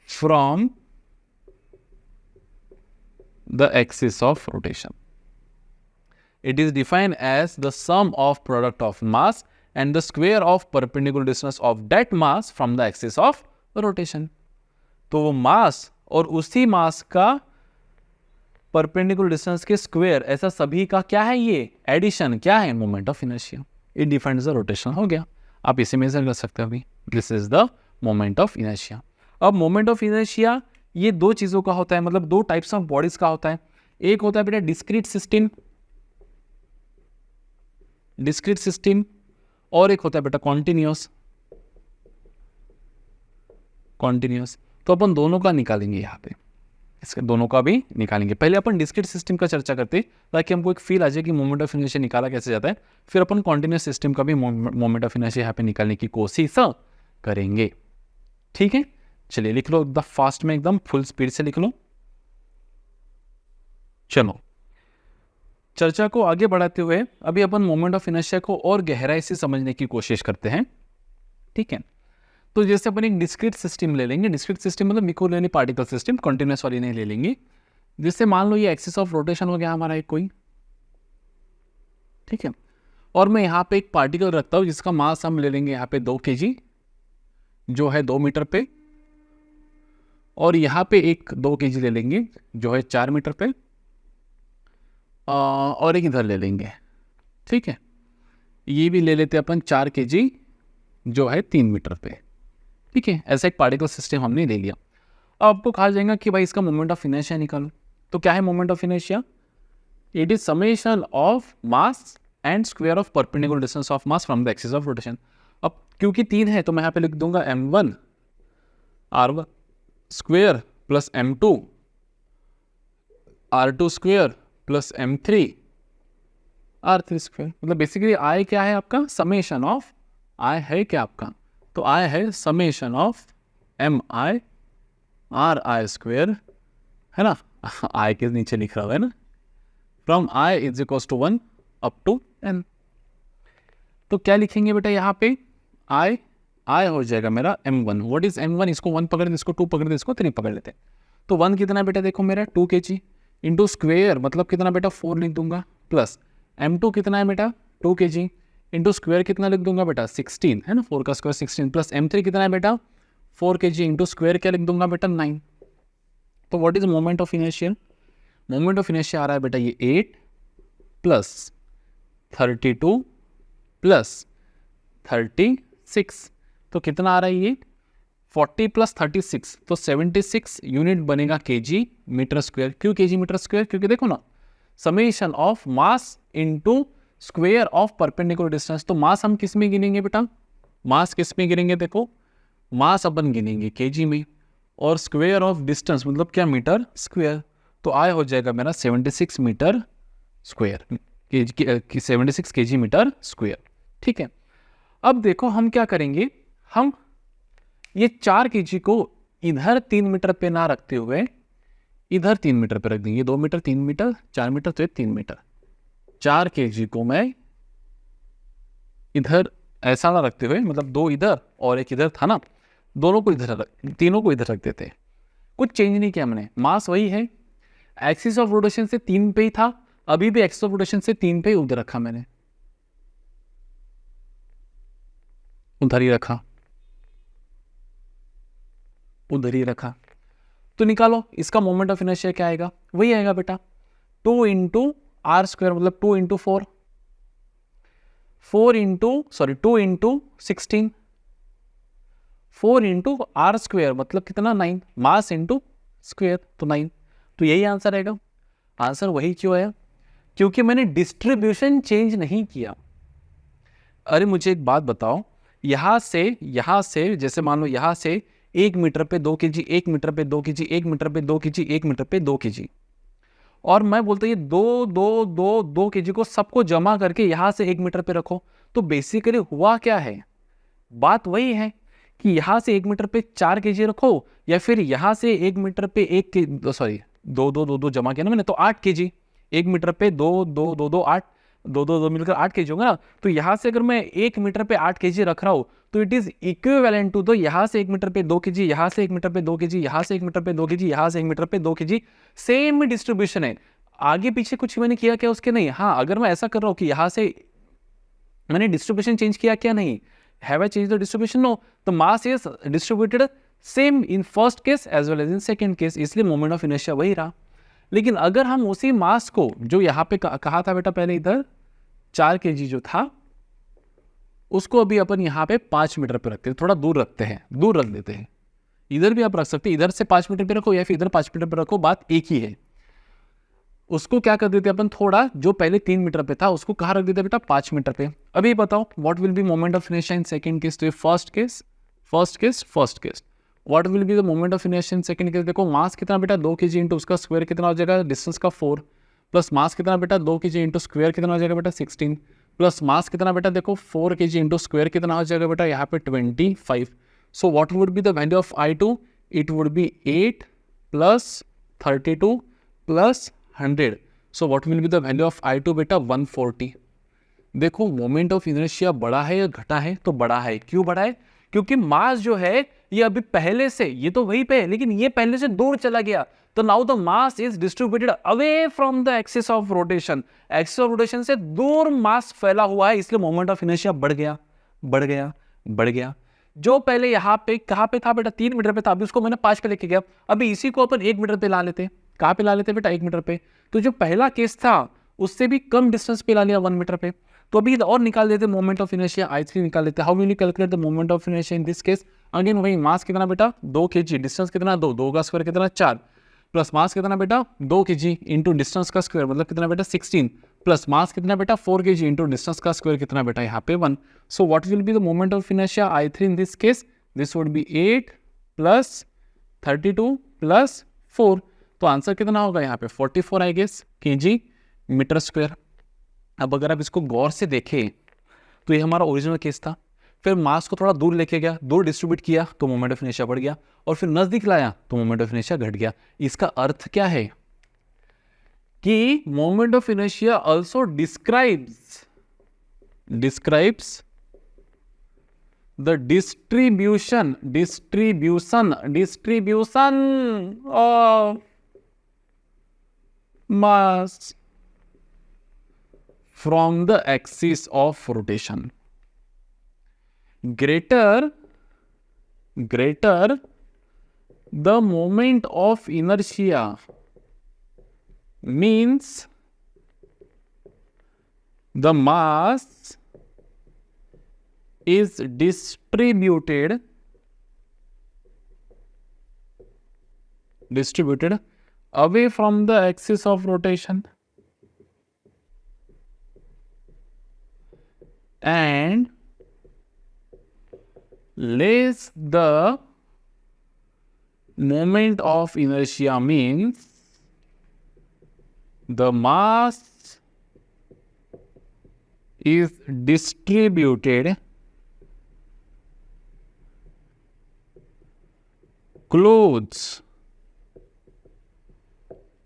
from the axis of rotation. It is defined as the sum of product of mass and the square of perpendicular distance of that mass from the axis of rotation. तो वो मास और उसी मास का perpendicular distance के square, ऐसा सभी का क्या है, ये एडिशन क्या है, moment of inertia. It defines the rotation, हो गया, आप इसे मेजर कर सकते हो अभी, this is the moment of inertia. अब मोमेंट ऑफ इनर्शिया ये दो चीजों का होता है, मतलब दो टाइप्स ऑफ बॉडीज का होता है। एक होता है बेटा डिस्क्रीट सिस्टम और एक होता है बेटा कॉन्टिन्यूस। तो अपन दोनों का निकालेंगे यहाँ पे, इसके दोनों का भी निकालेंगे। पहले अपन डिस्क्रीट सिस्टम का चर्चा करते हैं ताकि हमको एक फील आ जाए कि मोमेंट ऑफ इनर्शिया निकाला कैसे जाता है, फिर अपन कॉन्टिन्यूस सिस्टम का भी मोमेंट ऑफ इनर्शिया यहाँ पे निकालने की कोशिश करेंगे। ठीक है, चलिए लिख लो एकदम फास्ट में, एकदम फुल स्पीड से लिख लो। चलो चर्चा को आगे बढ़ाते हुए अभी अपन मोमेंट ऑफ इनर्शिया को और गहराई से समझने की कोशिश करते हैं। ठीक है, तो जैसे अपन एक डिस्क्रीट सिस्टम ले लेंगे, डिस्क्रीट सिस्टम मतलब मिक्रोलिनियर पार्टिकल सिस्टम, कंटिन्यूस वाली नहीं ले लेंगे। जिससे मान लो ये एक्सिस ऑफ रोटेशन हो गया हमारा एक कोई, ठीक है, और मैं यहाँ पे एक पार्टिकल रखता हूँ जिसका मास हम ले लेंगे यहाँ पे 2 kg जो है 2 मीटर पे, और यहाँ पे एक 2 kg ले लेंगे जो है 4 मीटर पे, और एक इधर ले लेंगे, ठीक है। ये भी ले लेते अपन 4 kg जो है 3 मीटर पे, ठीक है। ऐसा एक पार्टिकल सिस्टम हमने ले लिया। अब आपको कहा जाएगा कि भाई इसका मोमेंट ऑफ इनर्शिया निकालो। तो क्या है moment of inertia? It is summation of mass and square of perpendicular distance of mass from the axis of rotation. अब क्योंकि 3 है तो मैं यहाँ पे लिख दूंगा m1 r1 square plus m2 r2 square plus m3 r3 square. मतलब बेसिकली आई क्या है आपका? समेशन ऑफ आई है क्या आपका? तो आई है summation of M I R I square, है ना। आई के नीचे लिख रहा हुआ है ना, from I is equals to 1 up to n। तो क्या लिखेंगे बेटा यहाँ पे? आई हो जाएगा मेरा m1। What is m1? इसको 1 पकड़ दे, इसको 2 पकड़ दे, इसको 3 पकड़ लेते हैं। तो 1 कितना बेटा? देखो मेरा 2 kg इंटू स्क्वेयर मतलब कितना बेटा? 4 लिख दूंगा, प्लस m2 कितना है बेटा? 2 kg इंटू स्क्वेयर कितना लिख दूंगा बेटा? 16, है ना। 4 का स्क्वायर 16, प्लस m3 कितना है बेटा? 4 kg इंटू स्क्वेयर क्या लिख दूंगा बेटा? 9। तो what is moment of inertia? Moment of inertia आ रहा है बेटा ये 8 प्लस 32 प्लस 36। तो कितना आ रहा है ये? 40 प्लस 36, तो 76 यूनिट बनेगा kg मीटर स्क्वायर। क्यों kg मीटर स्क्वायर? क्योंकि देखो ना, summation of mass into square of perpendicular distance. तो मास हम किस में गिनेंगे बेटा? मास किस में गिनेंगे? देखो मास अपन गिनेंगे kg में, और स्क्वायर ऑफ डिस्टेंस मतलब क्या? Meter square. तो आई हो जाएगा मेरा 76 meter square, 76 kg meter square, ठीक है। अब देखो हम क्या करेंगे, हम ये 4 kg को इधर 3 मीटर पे ना रखते हुए इधर 3 मीटर पे रख देंगे। 2 मीटर 3 मीटर 4 मीटर, तो ये 3 मीटर। 4 kg को मैं इधर ऐसा ना रखते हुए, मतलब 2 इधर और 1 इधर था ना, दोनों को इधर तीनों को इधर रख देते हैं। कुछ चेंज नहीं किया मैंने, मास वही है। एक्सिस ऑफ रोटेशन से 3 पे ही था, अभी भी एक्सिस ऑफ रोटेशन से 3 पे ही उधर रखा मैंने, उधर ही रखा, उधर ही रखा। तो निकालो इसका मोमेंट ऑफ इनर्शिया क्या आएगा? वही आएगा बेटा 2 इंटू आर स्क्वायर, मतलब 2 into 4, 2 into 16, 4 into R square मतलब कितना? 9, मास इंटू स्क्वायर, तो 9। तो यही आंसर आएगा। आंसर वही क्यों आया? क्योंकि मैंने डिस्ट्रीब्यूशन चेंज नहीं किया। अरे मुझे एक बात बताओ, यहाँ से जैसे मान लो यहाँ से 1 मीटर पे 2 kg, 1 मीटर पे 2 kg, 1 मीटर पे 2 kg, 1 मीटर पे 2 kg, और मैं बोलता ये 2 kg को सबको जमा करके यहाँ से 1 मीटर पे रखो। तो बेसिकली हुआ क्या है? बात वही है कि यहाँ से 1 मीटर पे 4 kg रखो, या फिर यहाँ से 1 मीटर पे 2 जमा किया ना मैंने, तो 8 kg। 1 मीटर पे 2 8, 2 मिलकर 8 kg होगा ना। तो यहाँ से अगर मैं 1 मीटर पे 8 kg रख रहा हूँ तो इट इज इक्विवेलेंट टू, तो यहाँ से 1 मीटर पे 2 kg, यहाँ से 1 मीटर पे 2 kg, यहाँ से 1 मीटर पे 2 kg, यहाँ से 1 मीटर पे 2 kg, सेम डिस्ट्रीब्यूशन है। आगे पीछे कुछ मैंने किया क्या उसके? नहीं। हाँ, अगर मैं ऐसा कर रहा हूँ कि यहाँ से मैंने डिस्ट्रीब्यूशन चेंज किया क्या? नहीं। Have I change the distribution? No. The mass is distributed same in first case as well as in second case, इसलिए मोमेंट ऑफ इनर्शिया वही रहा। लेकिन अगर हम उसी मास को जो यहाँ पे कहा था बेटा पहले, इधर 4 kg जो था, उसको अभी अपन यहाँ पे 5 मीटर पे रखते हैं, थोड़ा दूर रखते हैं, दूर रख देते हैं। इधर भी आप रख सकते हैं, इधर से 5 मीटर पे रखो या फिर इधर 5 मीटर पे रखो, बात एक ही है। उसको क्या कर देते हैं अपन, थोड़ा जो पहले 3 मीटर पे था उसको कहाँ रख देते बेटा? 5 मीटर पे। अभी बताओ what will be moment of inertia in second case? तो ये first case what will be the moment of inertia in second case? देखो मास कितना बेटा? 2 kg इंटू उसका स्क्वायर कितना हो जाएगा? डिस्टेंस का 4, प्लस मास कितना बेटा? 2 kg इंटू स्क्वायर कितना हो जाएगा बेटा? 16, प्लस मास कितना बेटा? देखो 4 kg इंटू स्क्वायर कितना हो जाएगा बेटा? यहाँ पे 25। So what would be the value of I2? It would be 8 plus 32 plus 100। So what will be the value of I2 बेटा? 140। देखो मोमेंट ऑफ इनर्शिया बड़ा है या घटा है? तो बड़ा है। क्यों बड़ा है? क्योंकि मास जो है ये अभी पहले से, ये तो वहीं पे है लेकिन ये पहले से दूर चला गया। तो now the mass is distributed away from the axis of rotation. Axis of rotation से दूर मास फैला हुआ है, इसलिए मोमेंट ऑफ इनर्शिया बढ़ गया। जो पहले यहाँ पे कहाँ पे था बेटा? 3 मीटर पे था, अभी उसको मैंने 5 पे लेके गया। अभी इसी को अपन 1 मीटर पे ला लेते। कहाँ पे ला लेते बेटा? 1 मीटर पे। तो जो पहला केस था उससे भी कम डिस्टेंस पे ला लिया 1 मीटर पे। तो अभी और निकाल देते मोमेंट ऑफ इनर्शिया I3 निकाल देते। How will you calculate the moment of inertia in this case? Again वही मास कितना बेटा 2 kg, डिस्टेंस कितना 2 का स्क्वायर कितना 4, प्लस मास कितना बेटा 2 kg इंटू डिस्टेंस का स्क्वायर मतलब कितना बेटा 16, प्लस मास कितना बेटा 4 kg इंटू डिस्टेंस का स्क्वायर कितना बेटा यहाँ पे 1। So what will be the moment of inertia I3 in this case? This would be 8 plus 32 plus 4। तो आंसर कितना होगा यहाँ पे 44 I guess kg meter square. अब अगर आप इसको गौर से देखें तो ये हमारा ओरिजिनल केस था, फिर मास को थोड़ा दूर लेके गया, दूर डिस्ट्रीब्यूट किया तो मोमेंट ऑफ इनर्शिया बढ़ गया, और फिर नजदीक लाया तो मोमेंट ऑफ इनर्शिया घट गया। इसका अर्थ क्या है कि moment of inertia also describes the distribution of mass from the axis of rotation. Greater the moment of inertia means the mass is distributed away from the axis of rotation and less the moment of inertia means the mass is distributed close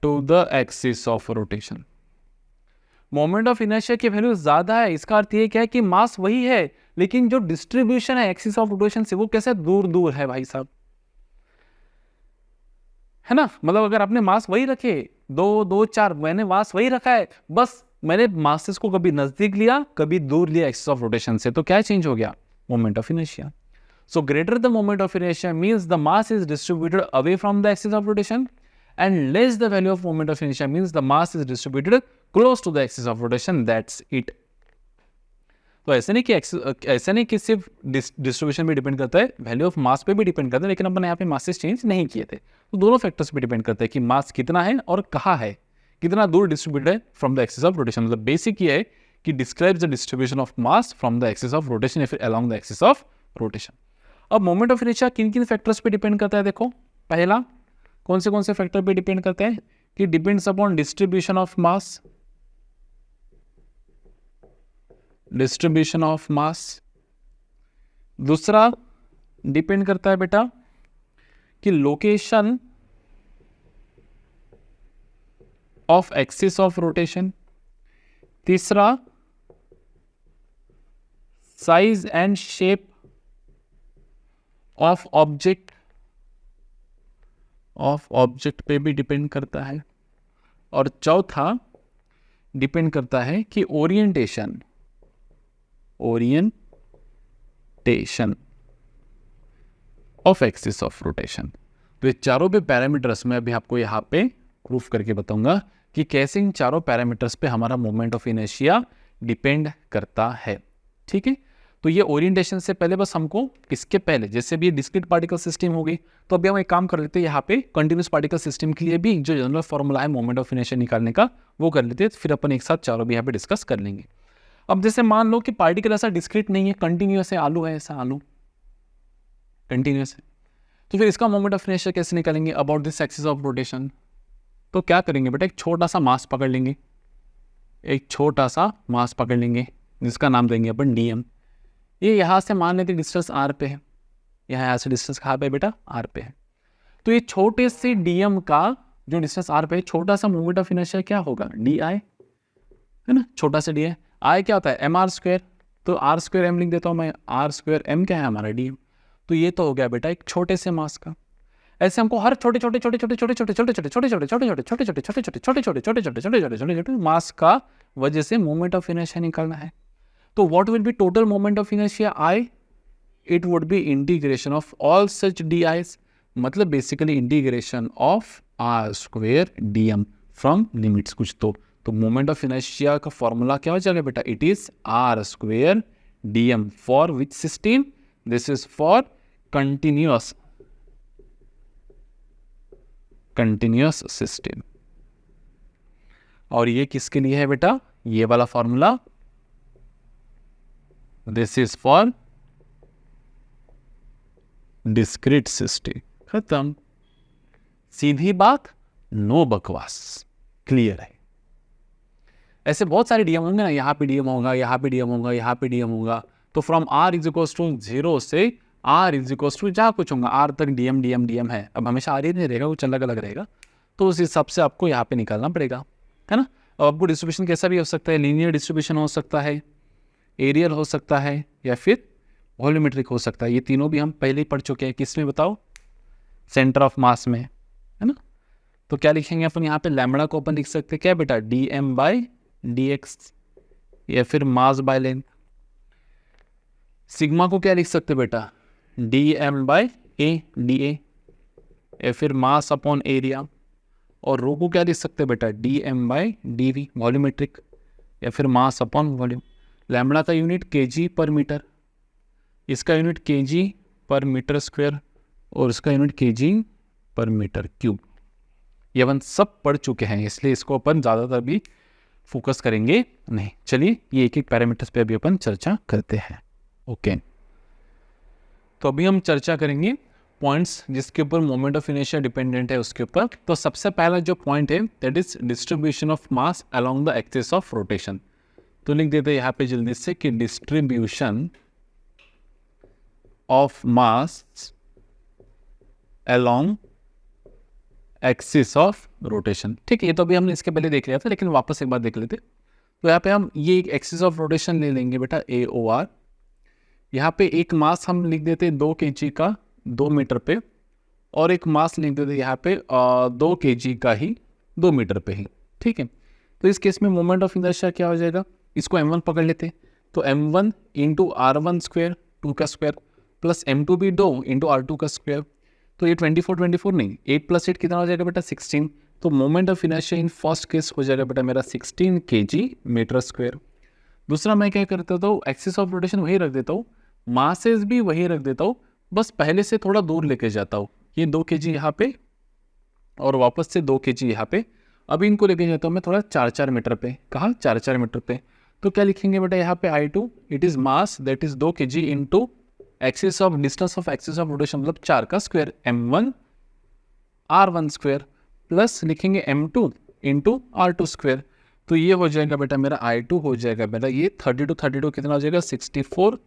to the axis of rotation. Moment of inertia की value ज्यादा है, इसका अर्थ ये क्या है कि मास वही है लेकिन जो डिस्ट्रीब्यूशन है एक्सिस ऑफ रोटेशन से वो कैसे दूर दूर है भाई साहब, है ना। मतलब अगर आपने मास वही रखे 2 2 4, मैंने मास वही रखा है, बस मैंने मासेस को कभी नजदीक लिया कभी दूर लिया एक्सिस ऑफ रोटेशन से, तो क्या चेंज हो गया moment of inertia. So greater the moment of inertia means the mass is distributed away from the axis of rotation and less the value of moment of inertia means the mass is distributed close to the axis of rotation. That's it. तो ऐसे नहीं कि सिर्फ distribution पे depend करता है, value of mass पे भी डिपेंड करता है, लेकिन अपन यहाँ पे मासेस चेंज नहीं किए थे, तो दोनों फैक्टर्स पे डिपेंड करता है कि मास कितना है और कहाँ है, कितना दूर डिस्ट्रीब्यूटेड है from the axis of rotation. मतलब बेसिक ये है कि describes the distribution of mass from the axis of rotation या फिर along the axis of rotation. अब मोमेंट ऑफ इनर्शिया किन किन फैक्टर्स पे डिपेंड करता है? देखो पहला कौन से फैक्टर पे डिपेंड करते हैं कि depends upon distribution of mass. दूसरा डिपेंड करता है बेटा कि location of axis of rotation. तीसरा size and shape of object पे भी डिपेंड करता है। और चौथा डिपेंड करता है कि orientation of axis of rotation. तो ये चारों पे पैरामीटर्स में अभी आपको यहाँ पे प्रूफ करके बताऊंगा कि कैसे इन चारों पैरामीटर्स पे हमारा मोमेंट ऑफ इनर्शिया डिपेंड करता है। ठीक है, तो ये ओरिएंटेशन से पहले बस हमको इसके पहले जैसे भी डिस्क्रीट पार्टिकल सिस्टम होगी, तो अभी हम एक काम कर लेते हैं, यहाँ पे कंटिन्यूस पार्टिकल सिस्टम के लिए भी जो जनरल फॉर्मूला है मोमेंट ऑफ इनर्शिया निकालने का वो कर लेते हैं, फिर अपन एक साथ चारों भी यहाँ पे डिस्कस कर लेंगे। अब जैसे मान लो कि पार्टिकल ऐसा डिस्क्रीट नहीं है, कंटिन्यूस है, आलू है, ऐसा आलू कंटिन्यूस है, तो फिर इसका मोमेंट ऑफ इनर्शिया कैसे निकालेंगे about this axis of rotation? तो क्या करेंगे बेटा, एक छोटा सा मास पकड़ लेंगे, जिसका नाम देंगे अपन dm। ये यहाँ से मान लेते डिस्टेंस r पे है, यहाँ से डिस्टेंस कहाँ पे बेटा r पे है। तो ये छोटे से dm का जो डिस्टेंस r पे है, छोटा सा मोमेंट ऑफ इनर्शिया क्या होगा di, है ना, छोटा सा di। I क्या होता है mr², तो r² m लिख देता हूँ मैं, r² m क्या है हमारा dm। तो ये तो हो गया बेटा एक छोटे से मास का। ऐसे हमको हर छोटे छोटे मास का वजह से मोमेंट ऑफ इनर्शिया निकालना है। तो what will be total moment of inertia I? It would be integration of all such di's, मतलब basically integration of r² dm from limits कुछ तो तो मोमेंट ऑफ इनर्शिया का फॉर्मूला क्या हो जाएगा बेटा, it is R square dm for which system, this is for continuous system. और ये किसके लिए है बेटा, ये वाला formula, this is for discrete system. खत्म, सीधी बात, नो बकवास, क्लियर है। ऐसे बहुत सारे डीएम होंगे ना, यहाँ पे डीएम होगा, यहाँ पे डीएम होगा, यहाँ पे डीएम होगा, तो from R is equal to 0 से आर इज इक्वल टू जहाँ कुछ होगा आर तक डीएम डीएम डीएम है। अब हमेशा आर ही नहीं रहेगा, कुछ अलग अलग रहेगा, तो उस हिसाब से आपको यहाँ पे निकालना पड़ेगा, है ना। अब आपको डिस्ट्रीब्यूशन कैसा भी हो सकता है, लीनियर डिस्ट्रीब्यूशन हो सकता है, एरियल हो सकता है, या फिर वॉल्यूमेट्रिक हो सकता है। ये तीनों भी हम पहले ही पढ़ चुके हैं, किस में बताओ, सेंटर ऑफ मास में, है ना। तो क्या लिखेंगे अपन यहाँ पे, लैम्बडा को अपन लिख सकते हैं क्या बेटा, dm बाई dx, या फिर मास बाय लेंथ। सिग्मा को क्या लिख सकते बेटा, dm बाई a dA, या फिर मास अपॉन एरिया। और रो को क्या लिख सकते बेटा, dm बाई dv, वॉल्यूमेट्रिक, या फिर मास अपॉन वॉल्यूम। लैम्बडा का यूनिट kg पर मीटर, इसका यूनिट kg पर मीटर स्क्वायर, और इसका यूनिट kg पर मीटर क्यूब। ये अपन सब पढ़ चुके हैं, इसलिए इसको अपन ज़्यादातर भी फोकस करेंगे नहीं। चलिए ये एक एक पैरामीटर्स पे अभी अपन चर्चा करते हैं। ओके, तो अभी हम चर्चा करेंगे पॉइंट्स जिसके ऊपर मोमेंट ऑफ इनर्शिया डिपेंडेंट है उसके ऊपर। तो सबसे पहला जो पॉइंट है that is distribution of mass along the axis of rotation. तो लिख देते हैं यहाँ पे जल्दी से कि distribution of mass along axis of rotation. ठीक है, ये तो अभी हमने इसके पहले देख लिया था, लेकिन वापस एक बार देख लेते। तो यहाँ पे हम ये एक एक्सिस ऑफ रोटेशन ले लेंगे बेटा, AOR। यहाँ पे एक मास हम लिख देते हैं 2 kg का 2 मीटर पे, और एक मास लिख देते यहाँ पे 2 kg का ही 2 मीटर पे ही। ठीक है, तो इस केस में मोमेंट ऑफ इनर्शिया क्या हो जाएगा, इसको m1 पकड़ लेते, तो m1 इंटू r1 स्क्वायर 2 का स्क्वायर, प्लस m2 भी 2 इंटू r2 का स्क्वायर। तो ये 24 नहीं, 8 + 8 कितना हो जाएगा बेटा, 16। तो moment of inertia in first case हो जाएगा बेटा मेरा 16 kg मीटर स्क्वायर। दूसरा मैं क्या करता हूँ, एक्सिस ऑफ रोटेशन वही रख देता हूँ, मासेस भी वही रख देता हूँ, बस पहले से थोड़ा दूर लेके जाता हूँ। ये 2 kg यहाँ पे और वापस से 2 kg यहाँ पे। अभी इनको लेके जाता हूँ मैं थोड़ा 4-4 मीटर पे, कहाँ 4-4 मीटर पे। तो क्या लिखेंगे बेटा यहाँ पे I2, it is mass that is 2 kg into axis of distance of axis of rotation मतलब 4 का square m1 r1 square, plus लिखेंगे m2 इंटू r2 स्क्वायर। तो ये हो जाएगा बेटा मेरा I2 हो जाएगा बेटा ये 32 कितना हो जाएगा 64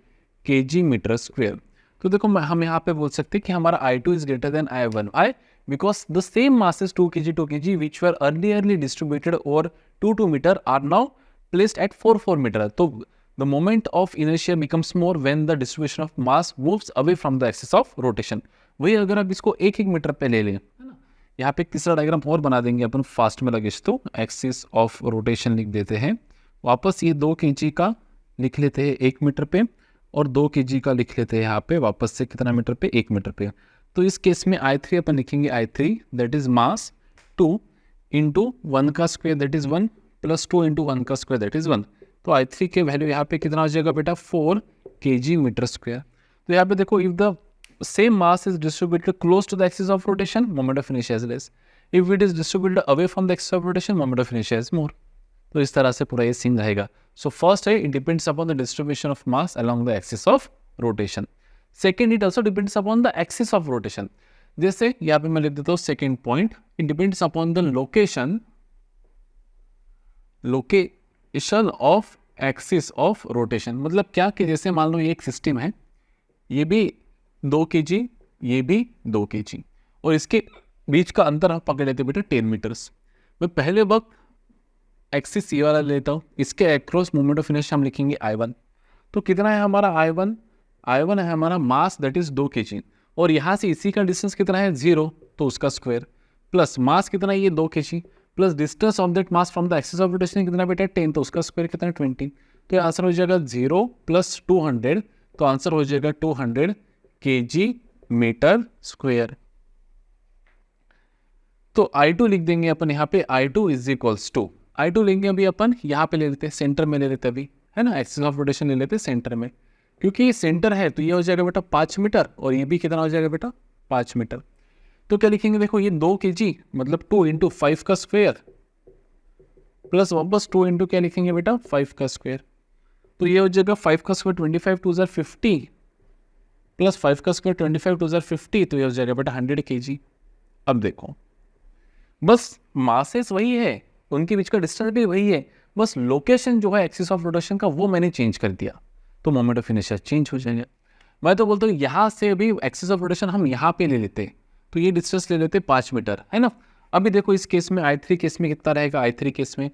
kg मीटर स्क्वायर। तो देखो हम यहाँ पे बोल सकते हैं कि हमारा I2 is greater than I1। I because the same masses 2 kg which were earlierly distributed over 2 meter are now placed at 4 meter। तो the moment of inertia becomes more when the distribution of mass moves away from the axis of rotation। वही अगर आप इसको 1-1 metre पे ले लें, है ना, यहाँ पे एक तीसरा डायग्राम और बना देंगे अपन फास्ट में लगे, तो एक्सिस ऑफ रोटेशन लिख देते हैं। वापस ये 2 kg का लिख लेते हैं 1 मीटर पे, और 2 kg का लिख लेते हैं यहाँ पे वापस से कितना मीटर पे, 1 मीटर पे। तो इस केस में I3 अपन लिखेंगे I3 that is mass 2 into 1 का square that is 1, plus 2 into 1 का स्क्वायर दैट इज 1। तो I3 के वैल्यू यहाँ पे कितना हो जाएगा बेटा 4 kg मीटर स्क्वायर। तो यहाँ पे देखो if the same mass is distributed close to the axis of rotation moment of inertia is less, if it is distributed away from the axis of rotation moment of inertia is more. तो इस तरह से पूरा ये scene रहेगा। So first है it depends upon the distribution of mass along the axis of rotation. Second it also depends upon the axis of rotation. जैसे यहाँ पे मैं लिख देता हूँ second point, it depends upon the location of axis of rotation. मतलब क्या कि जैसे मान लो ये एक सिस्टम है, ये भी 2 kg, ये भी 2 kg, और इसके बीच का अंतर आप पकड़ लेते बेटा 10 मीटर्स। मैं पहले वक्त एक्सिस ये वाला लेता हूँ, इसके अक्रॉस मोमेंट ऑफ इनर्शिया हम लिखेंगे I1। तो कितना है हमारा I1 है हमारा मास दैट इज 2 kg, और यहाँ से इसी का डिस्टेंस कितना है 0, तो उसका स्क्वायर, प्लस मास कितना है ये 2 kg, plus distance of that mass from the axis of rotation कितना बेटा 10, तो उसका स्क्वायर कितना 20। तो आंसर हो जाएगा 0 + 200, तो आंसर हो जाएगा 200 kg मीटर स्क्वायर। तो I2 लिख देंगे अपन यहाँ पे I2 is equals to I2 लेंगे अभी अपन यहाँ पे ले लेते हैं, सेंटर में ले लेते हैं अभी, है ना, एक्सिस ऑफ रोटेशन ले लेते हैं सेंटर में, क्योंकि ये सेंटर है तो ये हो जाएगा बेटा 5 मीटर और ये भी कितना हो जाएगा बेटा 5 मीटर। तो क्या लिखेंगे, देखो ये 2 kg मतलब 2 × 5 का स्क्वायर प्लस वापस 2 × क्या लिखेंगे बेटा 5 का स्क्वायर, तो ये हो जाएगा 5 का स्क्वायर 25 × 2 = 50 प्लस 5 का स्क्वायर 25 × 2 = 50, तो ये हो जाएगा बेटा 100 kg। अब देखो बस मासेस वही है, उनके बीच का डिस्टेंस भी वही है, बस लोकेशन जो है एक्सिस ऑफ रोटेशन का वो मैंने चेंज कर दिया, तो मोमेंट ऑफ इनर्शिया चेंज हो जाएगा। मैं तो बोलता हूँ यहाँ से भी एक्सिस ऑफ रोटेशन हम यहाँ पे ले लेते, तो ये डिस्टेंस ले लेते 5 मीटर, है ना। अभी देखो इस केस में I3 केस में कितना रहेगा, I3 केस में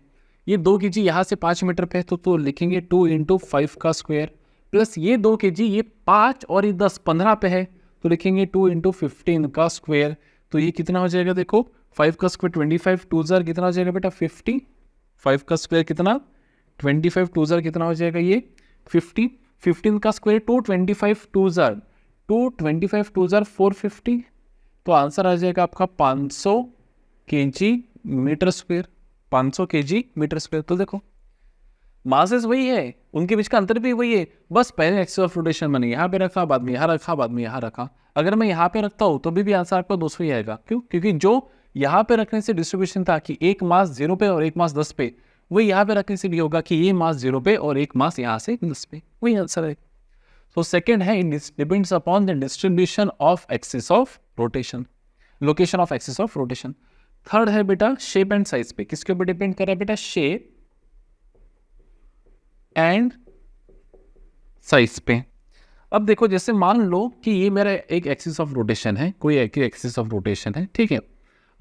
ये 2 kg यहाँ से 5 मीटर पे, तो लिखेंगे 2 × 5 का स्क्वायर प्लस ये 2 kg, ये 5 और ये 10 15 पे है, तो लिखेंगे 2 × 15 का स्क्वायर, तो ये कितना हो जाएगा, देखो 5 का स्क्वायर 25 2 ज़र कितना हो जाएगा बेटा 50, 5 का स्क्वायर कितना 25 2 ज़र कितना हो जाएगा ये 50, 15 का स्क्वायर 225 2 ज़र 225 2 ज़र 450, तो आंसर आ जाएगा आपका 500 kg meter square, 500 kg meter square. तो देखो मासेस वही है, उनके बीच का अंतर भी वही है, बस पहले एक्सिस ऑफ रोटेशन मैंने यहाँ पे रखा, बाद में यहाँ रखा, बाद में यहाँ रखा। अगर मैं यहाँ पे रखता हूँ तो भी आंसर आपका 200 ही आएगा। क्यों? क्योंकि जो यहाँ पे रखने से डिस्ट्रीब्यूशन था कि एक मास 0 पे और एक मास 10 पे, वही यहाँ पे रखने से भी होगा कि ये मास 0 पे और एक मास यहाँ से 10 पे, वही आंसर है। तो सेकेंड है depends upon the distribution of axis of rotation, location of axis of rotation. Third है बेटा शेप एंड साइज पे, किसके ऊपर डिपेंड कर रहा है बेटा, शेप एंड साइज पे। अब देखो जैसे मान लो कि ये मेरा एक एक्सिस ऑफ रोटेशन है, कोई एक एक्सिस ऑफ रोटेशन है, ठीक है।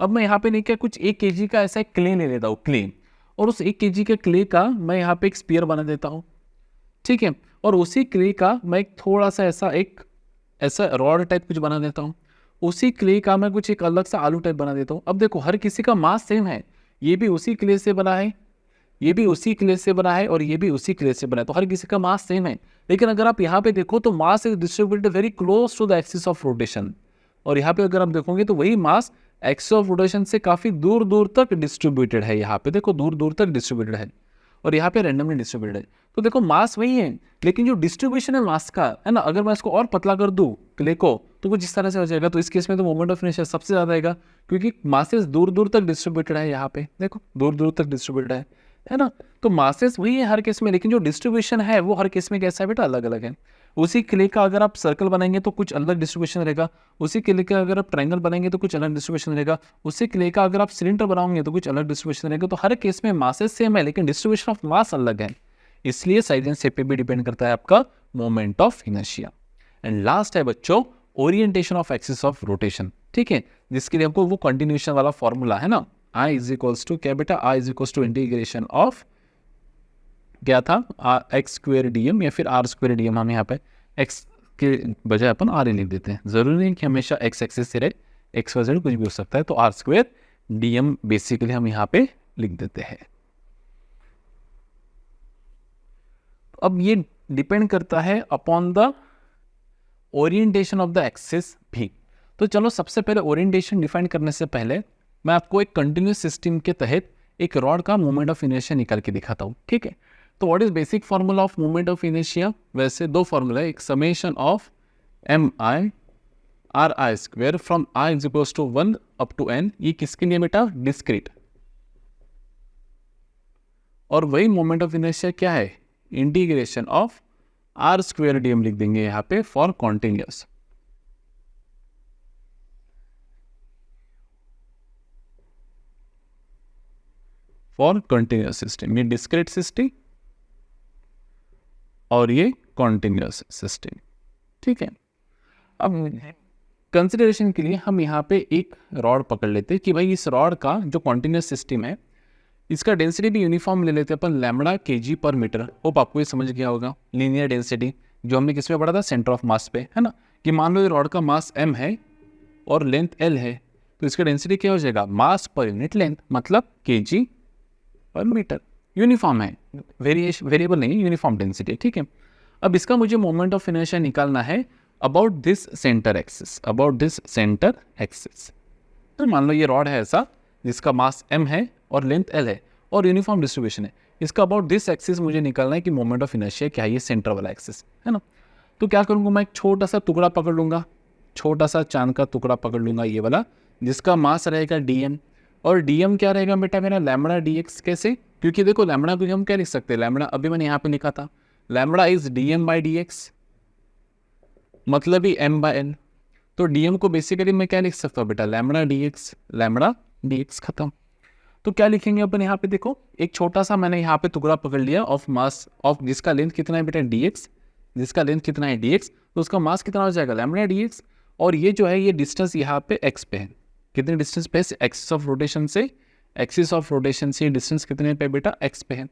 अब मैं यहाँ पे नहीं क्या कुछ 1 kg का ऐसा क्ले ले लेता हूँ, क्ले, और उस 1 kg के क्ले का मैं यहाँ पे एक स्पीयर बना देता हूँ, ठीक है। और उसी क्ले का मैं एक थोड़ा सा ऐसा रॉड टाइप कुछ बना देता हूँ, उसी क्ले का मैं कुछ एक अलग सा आलू टाइप बना देता हूँ। अब देखो हर किसी का मास सेम है, ये भी उसी क्ले से बना है, ये भी उसी क्ले से बना है और ये भी उसी क्ले से बना है, तो हर किसी का मास सेम है। लेकिन अगर आप यहाँ पे देखो तो mass is distributed very close to the axis of rotation, और यहाँ पे अगर आप देखोगे तो वही मास एक्सिस ऑफ रोटेशन से काफ़ी दूर दूर तक डिस्ट्रीब्यूटेड है। यहाँ पे देखो दूर दूर तक डिस्ट्रीब्यूटेड है और यहाँ पे रैंडमली डिस्ट्रीब्यूटेड है। तो देखो मास वही है, लेकिन जो डिस्ट्रीब्यूशन है मास का, है ना, अगर मैं इसको और पतला कर दूँ क्ले को तो कुछ इस तरह से हो जाएगा। तो इस केस में तो मोमेंट ऑफ इनर्शिया सबसे ज़्यादा आएगा, क्योंकि मासेस दूर दूर तक डिस्ट्रीब्यूटेड है। यहाँ पे देखो दूर दूर तक डिस्ट्रीब्यूटेड है ना। तो मासेस वही है हर केस में, लेकिन जो डिस्ट्रीब्यूशन है वो हर केस में कैसा है बेटा, अलग अलग है। उसी क्ले का अगर आप सर्कल बनाएंगे तो कुछ अलग डिस्ट्रीब्यूशन रहेगा, उसी क्ले का अगर आप ट्रायंगल बनाएंगे तो कुछ अलग डिस्ट्रीब्यूशन रहेगा, उसी क्ले का अगर आप सिलेंडर बनाओगे तो कुछ अलग डिस्ट्रीब्यूशन रहेगा। तो हर केस में मासेस सेम है लेकिन डिस्ट्रीब्यूशन ऑफ मास अलग है, इसलिए साइज एंड शेप पे भी डिपेंड करता है आपका moment of inertia. And last है बच्चों orientation of axis of rotation, ठीक है, जिसके लिए हमको वो कंटिन्यूएशन वाला फॉर्मूला है ना, I = क्या बेटा, I = इंटीग्रेशन ऑफ क्या था x² dm या फिर r² dm, हम यहाँ पे x के बजाय अपन r ही लिख देते हैं, जरूरी नहीं कि हमेशा x एक्सिस से रहे, x y z कुछ भी हो सकता है, तो r² dm बेसिकली हम यहाँ पे लिख देते हैं। अब ये डिपेंड करता है upon the orientation of the axis भी। तो चलो सबसे पहले ओरिएंटेशन डिफाइन करने से पहले मैं आपको एक कंटिन्यूस सिस्टम के तहत एक रॉड का मोमेंट ऑफ इनर्शिया निकाल के दिखाता हूँ, ठीक है। तो what is basic formula of moment of inertia, वैसे दो फार्मूला है, एक summation of mi ri² from i = 1 up to n, ये किसके लिए बेटा, डिस्क्रीट। और वही मोमेंट ऑफ इनर्शिया क्या है, इंटीग्रेशन ऑफ r² dm लिख देंगे यहाँ पे for continuous. For continuous system, ये डिस्क्रीट सिस्टम और ये कॉन्टिन्यूस सिस्टम, ठीक है। अब कंसिडरेशन के लिए हम यहाँ पे एक रॉड पकड़ लेते हैं कि भाई इस रॉड का जो कॉन्टिन्यूस सिस्टम है इसका डेंसिटी भी यूनिफॉर्म ले लेते हैं अपन, लैम्बडा kg/मीटर। होप आपको ये समझ गया होगा, लीनियर डेंसिटी जो हमने किस पे पढ़ा था, सेंटर ऑफ मास पे, है ना। कि मान लो ये रॉड का मास m है और लेंथ l है, तो इसका डेंसिटी क्या हो जाएगा, मास पर यूनिट लेंथ, मतलब kg/मीटर। यूनिफॉर्म है, वेरिएबल नहीं, यूनिफॉर्म डेंसिटी, ठीक है। अब इसका मुझे मोमेंट ऑफ इनर्शिया निकालना है about this centre axis, about this centre axis. तो मान लो ये रॉड है ऐसा जिसका मास m है और लेंथ l है, और यूनिफॉर्म डिस्ट्रीब्यूशन है। इसका अबाउट दिस एक्सिस मुझे निकालना है कि मोमेंट ऑफ इनर्शिया क्या है, ये सेंटर वाला एक्सिस है ना। तो क्या करूँगा, मैं एक छोटा सा टुकड़ा पकड़ लूँगा, छोटा सा चांद का टुकड़ा पकड़ लूँगा ये वाला, जिसका मास रहेगा dm, और dm क्या रहेगा बेटा मेरा, लैम्बडा dx। कैसे, क्योंकि देखो लैम्बडा को हम क्या लिख सकते हैं, लैम्बडा अभी मैंने यहाँ पे लिखा था, लैम्बडा इज dm/dx, मतलब ही m/n। तो dm को बेसिकली मैं क्या लिख सकता हूँ बेटा, लैम्बडा dx, लैम्बडा dx खत्म। तो क्या लिखेंगे अपन यहाँ पे, देखो एक छोटा सा मैंने यहाँ पे टुकड़ा पकड़ लिया ऑफ मास ऑफ, जिसका लेंथ कितना है बेटा dx, जिसका लेंथ कितना है dx, तो उसका मास कितना हो जाएगा लैम्बडा dx। और ये जो है ये डिस्टेंस यहाँ पे x पे है, कितने डिस्टेंस पे, एक्सिस ऑफ रोटेशन से, एक्सिस ऑफ रोटेशन से डिस्टेंस कितने पे बेटा, x पे है।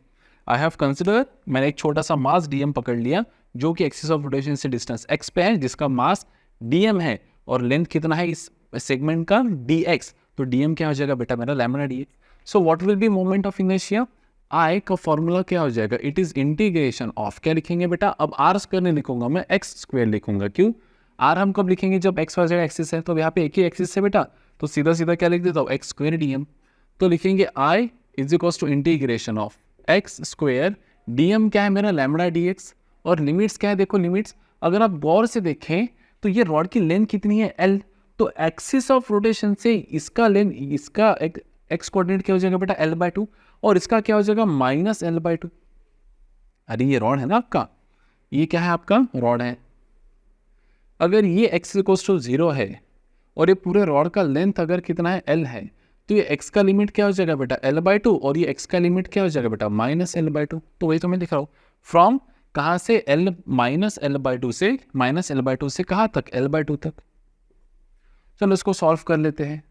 आई हैव कंसिडर, मैंने एक छोटा सा मास dm पकड़ लिया जो कि एक्सिस ऑफ रोटेशन से डिस्टेंस x पे है, जिसका मास dm है और लेंथ कितना है इस सेगमेंट का dx, तो dm क्या हो जाएगा बेटा मेरा, lambda dx। So what will be moment of inertia, I का फॉर्मूला क्या हो जाएगा, इट इज इंटीग्रेशन ऑफ, क्या लिखेंगे बेटा, अब आर स्क्वायर नहीं लिखूंगा मैं, एक्स स्क्वायर लिखूंगा। क्यों, आर हम कब लिखेंगे, जब एक्स वाई जेड एक्सिस है, तो यहाँ पे एक ही एक्सिस है बेटा, तो सीधा सीधा क्या लिख देता हूँ, एक्स स्क्वायर डी एम। तो लिखेंगे I is equals to integration of X square D M, क्या है मेरा लैम्बडा डी एक्स, और लिमिट्स क्या है, देखो लिमिट्स अगर आप गौर से देखें तो ये रॉड की लेंथ कितनी है, एल, तो एक्सिस ऑफ रोटेशन से इसका लेंथ, इसका एक्स कोऑर्डिनेट क्या हो जाएगा बेटा, l/2, और इसका क्या हो जाएगा माइनस l/2। अरे ये रॉड है ना आपका, ये क्या है आपका रॉड है। अगर ये x इक्वल्स टू 0 है और ये पूरे रॉड का लेंथ अगर कितना है, l है, तो ये x का लिमिट क्या हो जाएगा बेटा, l/2, और ये x का लिमिट क्या हो जाएगा बेटा, माइनस l/2। तो वही तो मैं लिख रहा हूँ, फ्रॉम कहाँ से, l माइनस l/2 से, माइनस l/2 से कहाँ तक, l/2 तक। चलो इसको सॉल्व कर लेते हैं,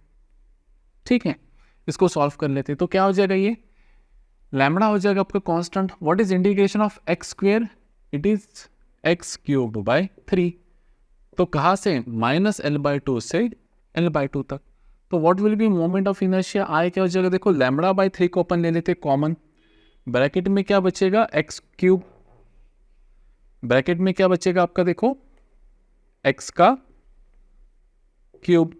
ठीक है, इसको सॉल्व कर लेते हैं। तो क्या हो जाएगा, ये लैम्बडा हो जाएगा आपका constant. What is integration of X square, it is x cube by 3। तो कहाँ से, माइनस l/2 से l/2 तक। तो what will be moment of inertia, I क्या हो जाएगा, देखो लैम्बडा बाय 3 को अपन ले लेते कॉमन, ब्रैकेट में क्या बचेगा, एक्स क्यूब, ब्रैकेट में क्या बचेगा आपका, देखो एक्स का क्यूब,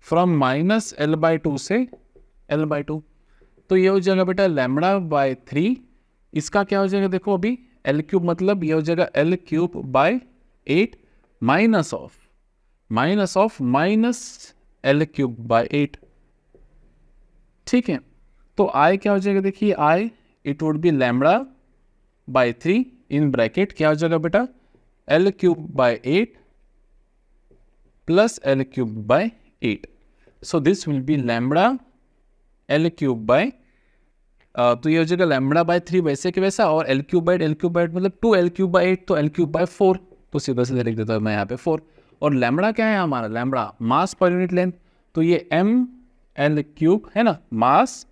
फ्रॉम माइनस l/2 से l/2। तो ये हो जाएगा बेटा लैम्बडा बाय 3, इसका क्या हो जाएगा, देखो अभी l क्यूब, मतलब ये हो जाएगा l cube by 8 minus of minus l cube by 8, ठीक है। तो i क्या हो जाएगा, देखिए i it would be lambda by 3 in bracket क्या हो जाएगा बेटा, l cube by 8 plus l cube by 8। So this will be lambda l cube by, तो ये हो जाएगा लैम्बडा बाय 3 वैसे के वैसा, और l क्यूब बाय मतलब 2l क्यूब बाय 8, तो l क्यूब बाय 4, तो सीधा सीधा लिख देता हूँ मैं यहाँ पे 4। और लैम्बडा क्या है हमारा, लैम्बडा मास पर यूनिट लेंथ, तो ये ml क्यूब है ना, मास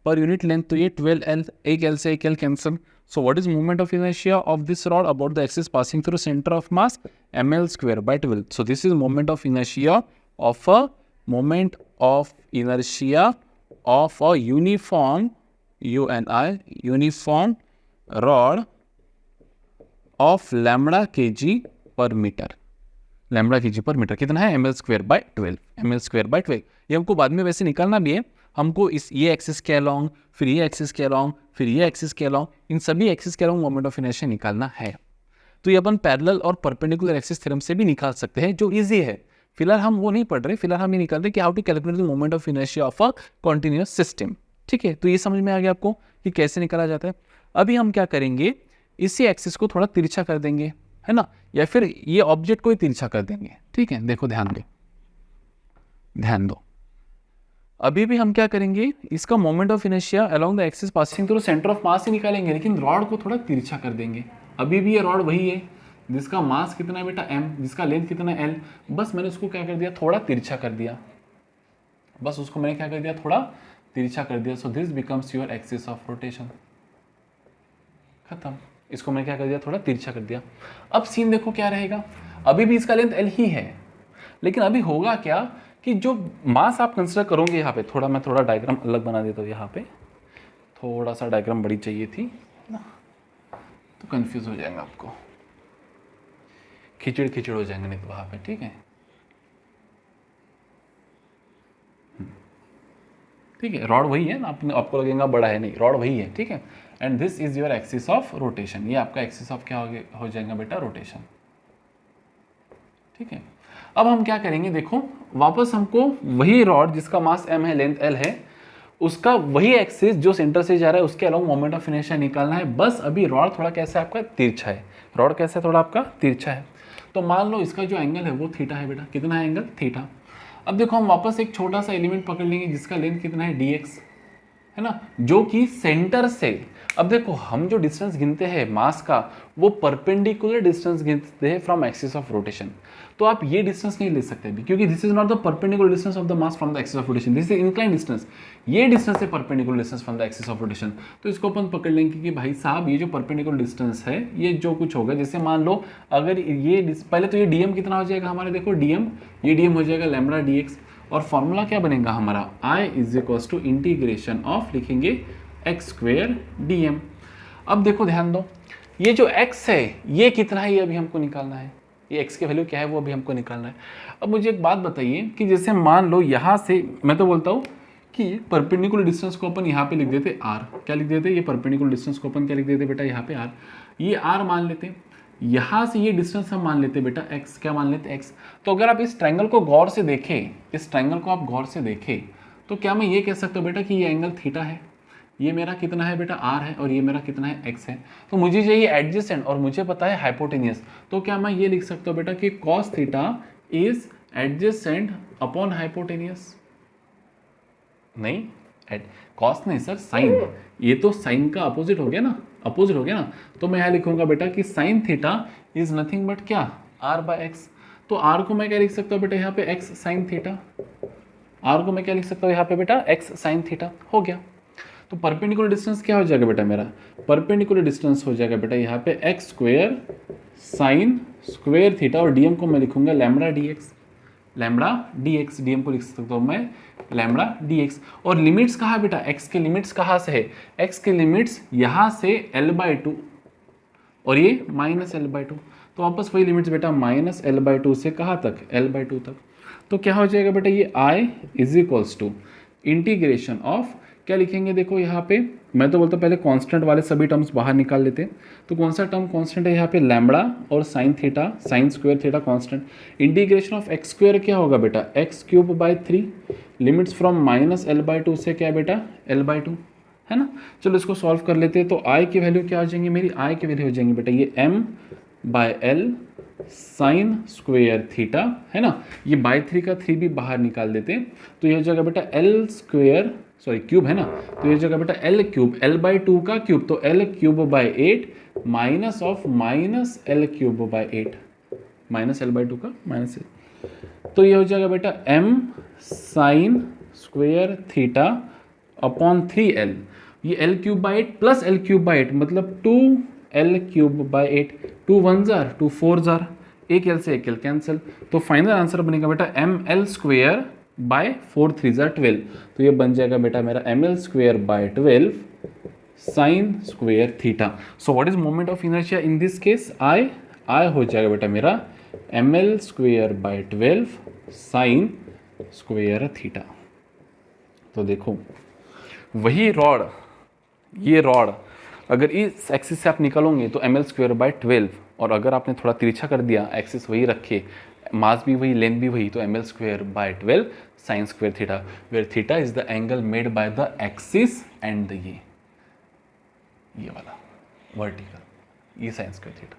पर यूनिट लेंथ, तो ये 12l, एक l से एक l cancel. So what is movement of inertia of this rod about the axis passing through centre of mass, ml square by 12। So this is moment of inertia of a, moment of inertia of a uniform uniform rod of lambda kg पर metre, lambda kg पर metre कितना है, ml square by 12, ml square by 12। ये हमको बाद में वैसे निकालना भी है, हमको इस ये एक्सिस के अलोंग, फिर ये एक्सिस के अलोंग, फिर ये एक्सिस के अलोंग, इन सभी एक्सिस के अलोंग मोमेंट ऑफ इनर्शिया निकालना है। तो ये अपन पैरेलल और परपेंडिकुलर एक्सिस थ्योरम से भी निकाल सकते हैं, जो इजी है। फिलहाल हम वो नहीं पढ़ रहे, फिलहाल हम ये निकाल रहे कि how to calculate the moment of inertia of a continuous system, ठीक है। तो ये समझ में आ गया आपको कि कैसे निकाला जाता है। अभी हम क्या करेंगे, इसी एक्सिस को थोड़ा तिरछा कर देंगे, है ना, या फिर ये ऑब्जेक्ट को ही तिरछा कर देंगे, ठीक है। देखो ध्यान दो, अभी भी हम क्या करेंगे, इसका moment of inertia along the axis passing through centre of mass ही निकालेंगे, लेकिन रॉड को थोड़ा तिरछा कर देंगे। अभी भी ये रॉड वही है जिसका मास कितना है बेटा m, जिसका लेंथ कितना है l, बस मैंने उसको क्या कर दिया, थोड़ा तिरछा कर दिया, बस उसको मैंने क्या कर दिया, थोड़ा तिरछा कर दिया। So this becomes your axis of rotation, खत्म। इसको मैंने क्या कर दिया, थोड़ा तिरछा कर दिया। अब सीन देखो क्या रहेगा, अभी भी इसका लेंथ l ही है, लेकिन अभी होगा क्या कि जो मास आप कंसिडर करोगे यहाँ पे, थोड़ा मैं थोड़ा डायग्राम अलग बना देता हूँ, यहाँ पे थोड़ा सा डायग्राम बड़ी चाहिए थी ना, तो कंफ्यूज हो जाएगा आपको, खिचड़ हो जाएंगे नहीं तो वहाँ पे, ठीक है। ठीक है, रॉड वही है ना, आपको लगेगा बड़ा है, नहीं, रॉड वही है, ठीक है। And this is your axis of rotation, ये आपका एक्सिस ऑफ क्या हो जाएगा बेटा, रोटेशन, ठीक है। अब हम क्या करेंगे, देखो वापस हमको वही रॉड जिसका मास m है, लेंथ l है, उसका वही एक्सिस जो सेंटर से जा रहा है उसके अलोंग मोमेंट ऑफ इनर्शिया निकालना है। बस अभी रॉड थोड़ा कैसा है आपका, तिरछा है। रॉड कैसा है, थोड़ा आपका तिरछा है। तो मान लो इसका जो एंगल है वो थीटा है बेटा, कितना है एंगल, थीटा। अब देखो हम वापस एक छोटा सा एलिमेंट पकड़ लेंगे जिसका लेंथ कितना है, dx, है ना, जो कि सेंटर से, अब देखो हम जो डिस्टेंस गिनते हैं मास का, वो परपेंडिकुलर डिस्टेंस गिनते हैं फ्रॉम एक्सिस ऑफ रोटेशन। तो आप ये डिस्टेंस नहीं ले सकते अभी, क्योंकि this is not the perpendicular distance of the mass from the axis of rotation, this is incline distance. ये डिस्टेंस है perpendicular distance from the axis of rotation. तो इसको अपन पकड़ लेंगे कि भाई साहब ये जो परपेंडिकुलर डिस्टेंस है, ये जो कुछ होगा, जैसे मान लो अगर ये पहले तो ये dm कितना हो जाएगा हमारे, देखो dm, ये dm हो जाएगा लैम्बडा dx, और फॉर्मूला क्या बनेगा हमारा, I is equals to integration of, लिखेंगे एक्स स्क्वेयर dm। अब देखो ध्यान दो, ये जो x है ये कितना है, ये अभी हमको निकालना है, ये x की वैल्यू क्या है वो अभी हमको निकालना है। अब मुझे एक बात बताइए कि जैसे मान लो यहाँ से, मैं तो बोलता हूँ कि परपेंडिकुलर डिस्टेंस को अपन यहाँ पे लिख देते r, क्या लिख देते, ये परपेंडिकुलर डिस्टेंस को अपन क्या लिख देते बेटा, यहाँ पे r, ये r मान लेते, यहाँ से ये डिस्टेंस हम मान लेते बेटा x, क्या मान लेते x। तो अगर आप इस ट्रायंगल को गौर से देखें, इस ट्रायंगल को आप गौर से देखें, तो क्या मैं ये कह सकता हूँ बेटा कि ये एंगल थीटा है, ये मेरा कितना है बेटा r है, और ये मेरा कितना है x है। तो मुझे चाहिए एडजेसेंट और मुझे पता है हाइपोटेनियस, तो क्या मैं ये लिख सकता हूँ बेटा कि cos theta is adjacent upon hypotenuse, नहीं कॉस नहीं सर, साइन, ये तो साइन का अपोजिट हो गया ना, अपोजिट हो गया ना। तो मैं यहाँ लिखूंगा बेटा कि sine theta is nothing but क्या, r बाय एक्स। तो r को मैं क्या लिख सकता हूँ बेटा यहाँ पे x साइन थीटा, r को मैं क्या लिख सकता हूँ यहाँ पे बेटा x साइन थीटा, हो गया। तो परपेंडिकुलर डिस्टेंस क्या हो जाएगा बेटा मेरा, परपेंडिकुलर डिस्टेंस हो जाएगा बेटा यहाँ पे x square sine square theta, और dm को मैं लिखूंगा lambda dx, lambda dx, dm को लिख सकता हूँ मैं लैम्बडा dx। और लिमिट्स कहाँ बेटा, x के लिमिट्स कहाँ से है, x के लिमिट्स यहाँ से l/2 और ये -l/2, तो वापस वही लिमिट्स बेटा -l/2 से कहाँ तक, l/2 तक। तो क्या हो जाएगा बेटा, ये I is equals to integration of, क्या लिखेंगे देखो यहाँ पे, मैं तो बोलता पहले कांस्टेंट वाले सभी टर्म्स बाहर निकाल लेते हैं। तो कौन सा टर्म कांस्टेंट है यहाँ पे, लैम्बडा और sine theta, sine square theta constant. Integration of X square क्या होगा बेटा, x³ 3, लिमिट्स फ्रॉम -l/2 से क्या बेटा, l/2, है ना। चलो इसको सॉल्व कर लेते हैं। तो I की वैल्यू क्या हो जाएंगी, मेरी I की वैल्यू हो जाएंगी बेटा ये m/l साइन स्क्वेयर थीटा, है ना। ये बाय 3 का 3 भी बाहर निकाल देते हैं, तो ये हो जाएगा बेटा l स्क्वेयर, सॉरी क्यूब है ना, तो ये जगह बेटा l³ l/2 का क्यूब, तो l³/8 minus of -l³/8, minus l/2 का माइनस, तो ये हो जाएगा बेटा m sign square theta upon 3l, ये l³/8 प्लस l³/8 मतलब 2l³/8, 2 1 जार 2 4 जार, एक l से एक l कैंसिल, तो फाइनल आंसर बनेगा बेटा ml स्क्वेयर बाय 4 3 जार 12, तो ये बन जाएगा बेटा मेरा ml square by 12 sine square theta. So what is moment of inertia in this case, I हो जाएगा बेटा मेरा ml square by 12 sine square theta. तो देखो वही रॉड, ये रॉड अगर इस एक्सिस से आप निकालोगे तो ml स्क्वेयर बाय 12, और अगर आपने थोड़ा तिरछा कर दिया, एक्सिस वही रखे, मास भी वही, लेंथ भी वही, तो ml square by 12 sine square theta, where theta is the angle made by the axis and ये वाला वर्टिकल, ये साइन स्क्वेयर थीटा।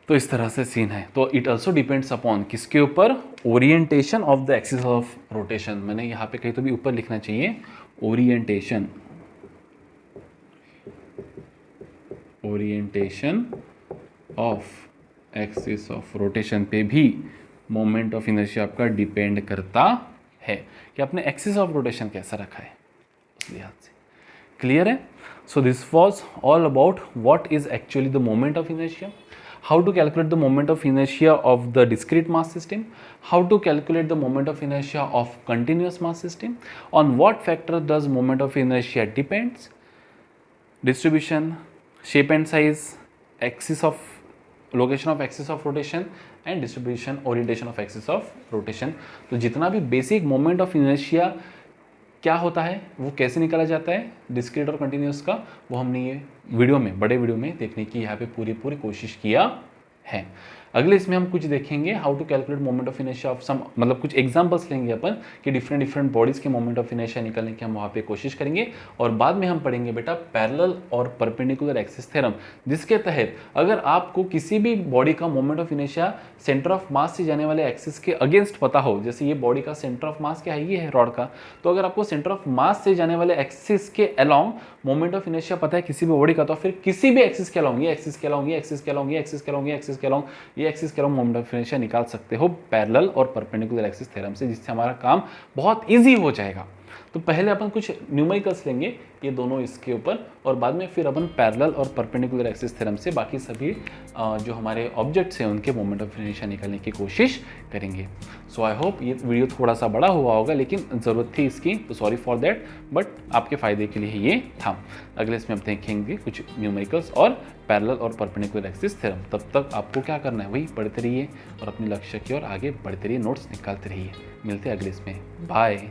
तो इस तरह से सीन है। तो इट ऑल्सो डिपेंड्स अपॉन किसके ऊपर, orientation of the axis of rotation. मैंने यहाँ पे कहीं तो भी ऊपर लिखना चाहिए, orientation, orientation of axis of rotation पे भी मोमेंट ऑफ इनर्शिया आपका डिपेंड करता है कि आपने एक्सिस ऑफ रोटेशन कैसा रखा है, उस लिहाज से। क्लियर है। So this was all about what is actually the moment of inertia, how to calculate the moment of inertia of the discrete mass system, how to calculate the moment of inertia of continuous mass system, on what factor does moment of inertia depends, distribution, shape and size, axis of location of axis of rotation and distribution orientation of axis of rotation। तो जितना भी basic moment of inertia क्या होता है, वो कैसे निकाला जाता है डिस्क्रीट और कंटिन्यूस का, वो हमने ये वीडियो में, बड़े वीडियो में देखने की यहाँ पे पूरी कोशिश किया है। अगले इसमें हम कुछ देखेंगे how to calculate moment of inertia of some, मतलब कुछ एग्जांपल्स लेंगे अपन कि डिफरेंट बॉडीज के मोमेंट ऑफ इनर्शिया निकालने की हम वहाँ पे कोशिश करेंगे। और बाद में हम पढ़ेंगे बेटा पैरेलल और परपेंडिकुलर एक्सिस थ्योरम, जिसके तहत अगर आपको किसी भी बॉडी का moment of inertia centre of मास से जाने वाले एक्सिस के अगेंस्ट पता हो, जैसे ये बॉडी का सेंटर ऑफ मास क्या है, ये है रॉड का, तो अगर आपको सेंटर ऑफ मास से जाने वाले एक्सिस के अलोंग मोमेंट ऑफ इनर्शिया पता है किसी भी बॉडी का, तो फिर किसी भी एक्सिस के अलोंग, ये एक्सिस के अलोंग, ये एक्सिस के अलोंग, ये एक्सिस के अलोंग, ये एक्सिस के अलोंग, ये एक्सिस के अलोंग मोमेंट ऑफ इनर्शिया निकाल सकते हो पैरेलल और परपेंडिकुलर एक्सिस थ्योरम से, जिससे हमारा काम बहुत इजी हो जाएगा। तो पहले अपन कुछ न्यूमेरिकल्स लेंगे ये दोनों इसके ऊपर, और बाद में फिर अपन पैरेलल और परपेंडिकुलर एक्सिस थ्योरम से बाकी सभी जो हमारे ऑब्जेक्ट्स हैं उनके मोमेंट ऑफ इनर्शिया निकालने की कोशिश करेंगे। सो आई होप ये वीडियो थोड़ा सा बड़ा हुआ होगा, लेकिन ज़रूरत थी इसकी, तो सॉरी फॉर दैट, बट आपके फ़ायदे के लिए ये था। अगले इसमें हम देखेंगे कुछ न्यूमेरिकल्स और पैरेलल और परपेंडिकुलर एक्सिस थ्योरम। तब तक आपको क्या करना है, वही पढ़ते रहिए और अपने लक्ष्य की ओर आगे बढ़ते रहिए, नोट्स निकालते रहिए। मिलते हैं अगले इसमें, बाय।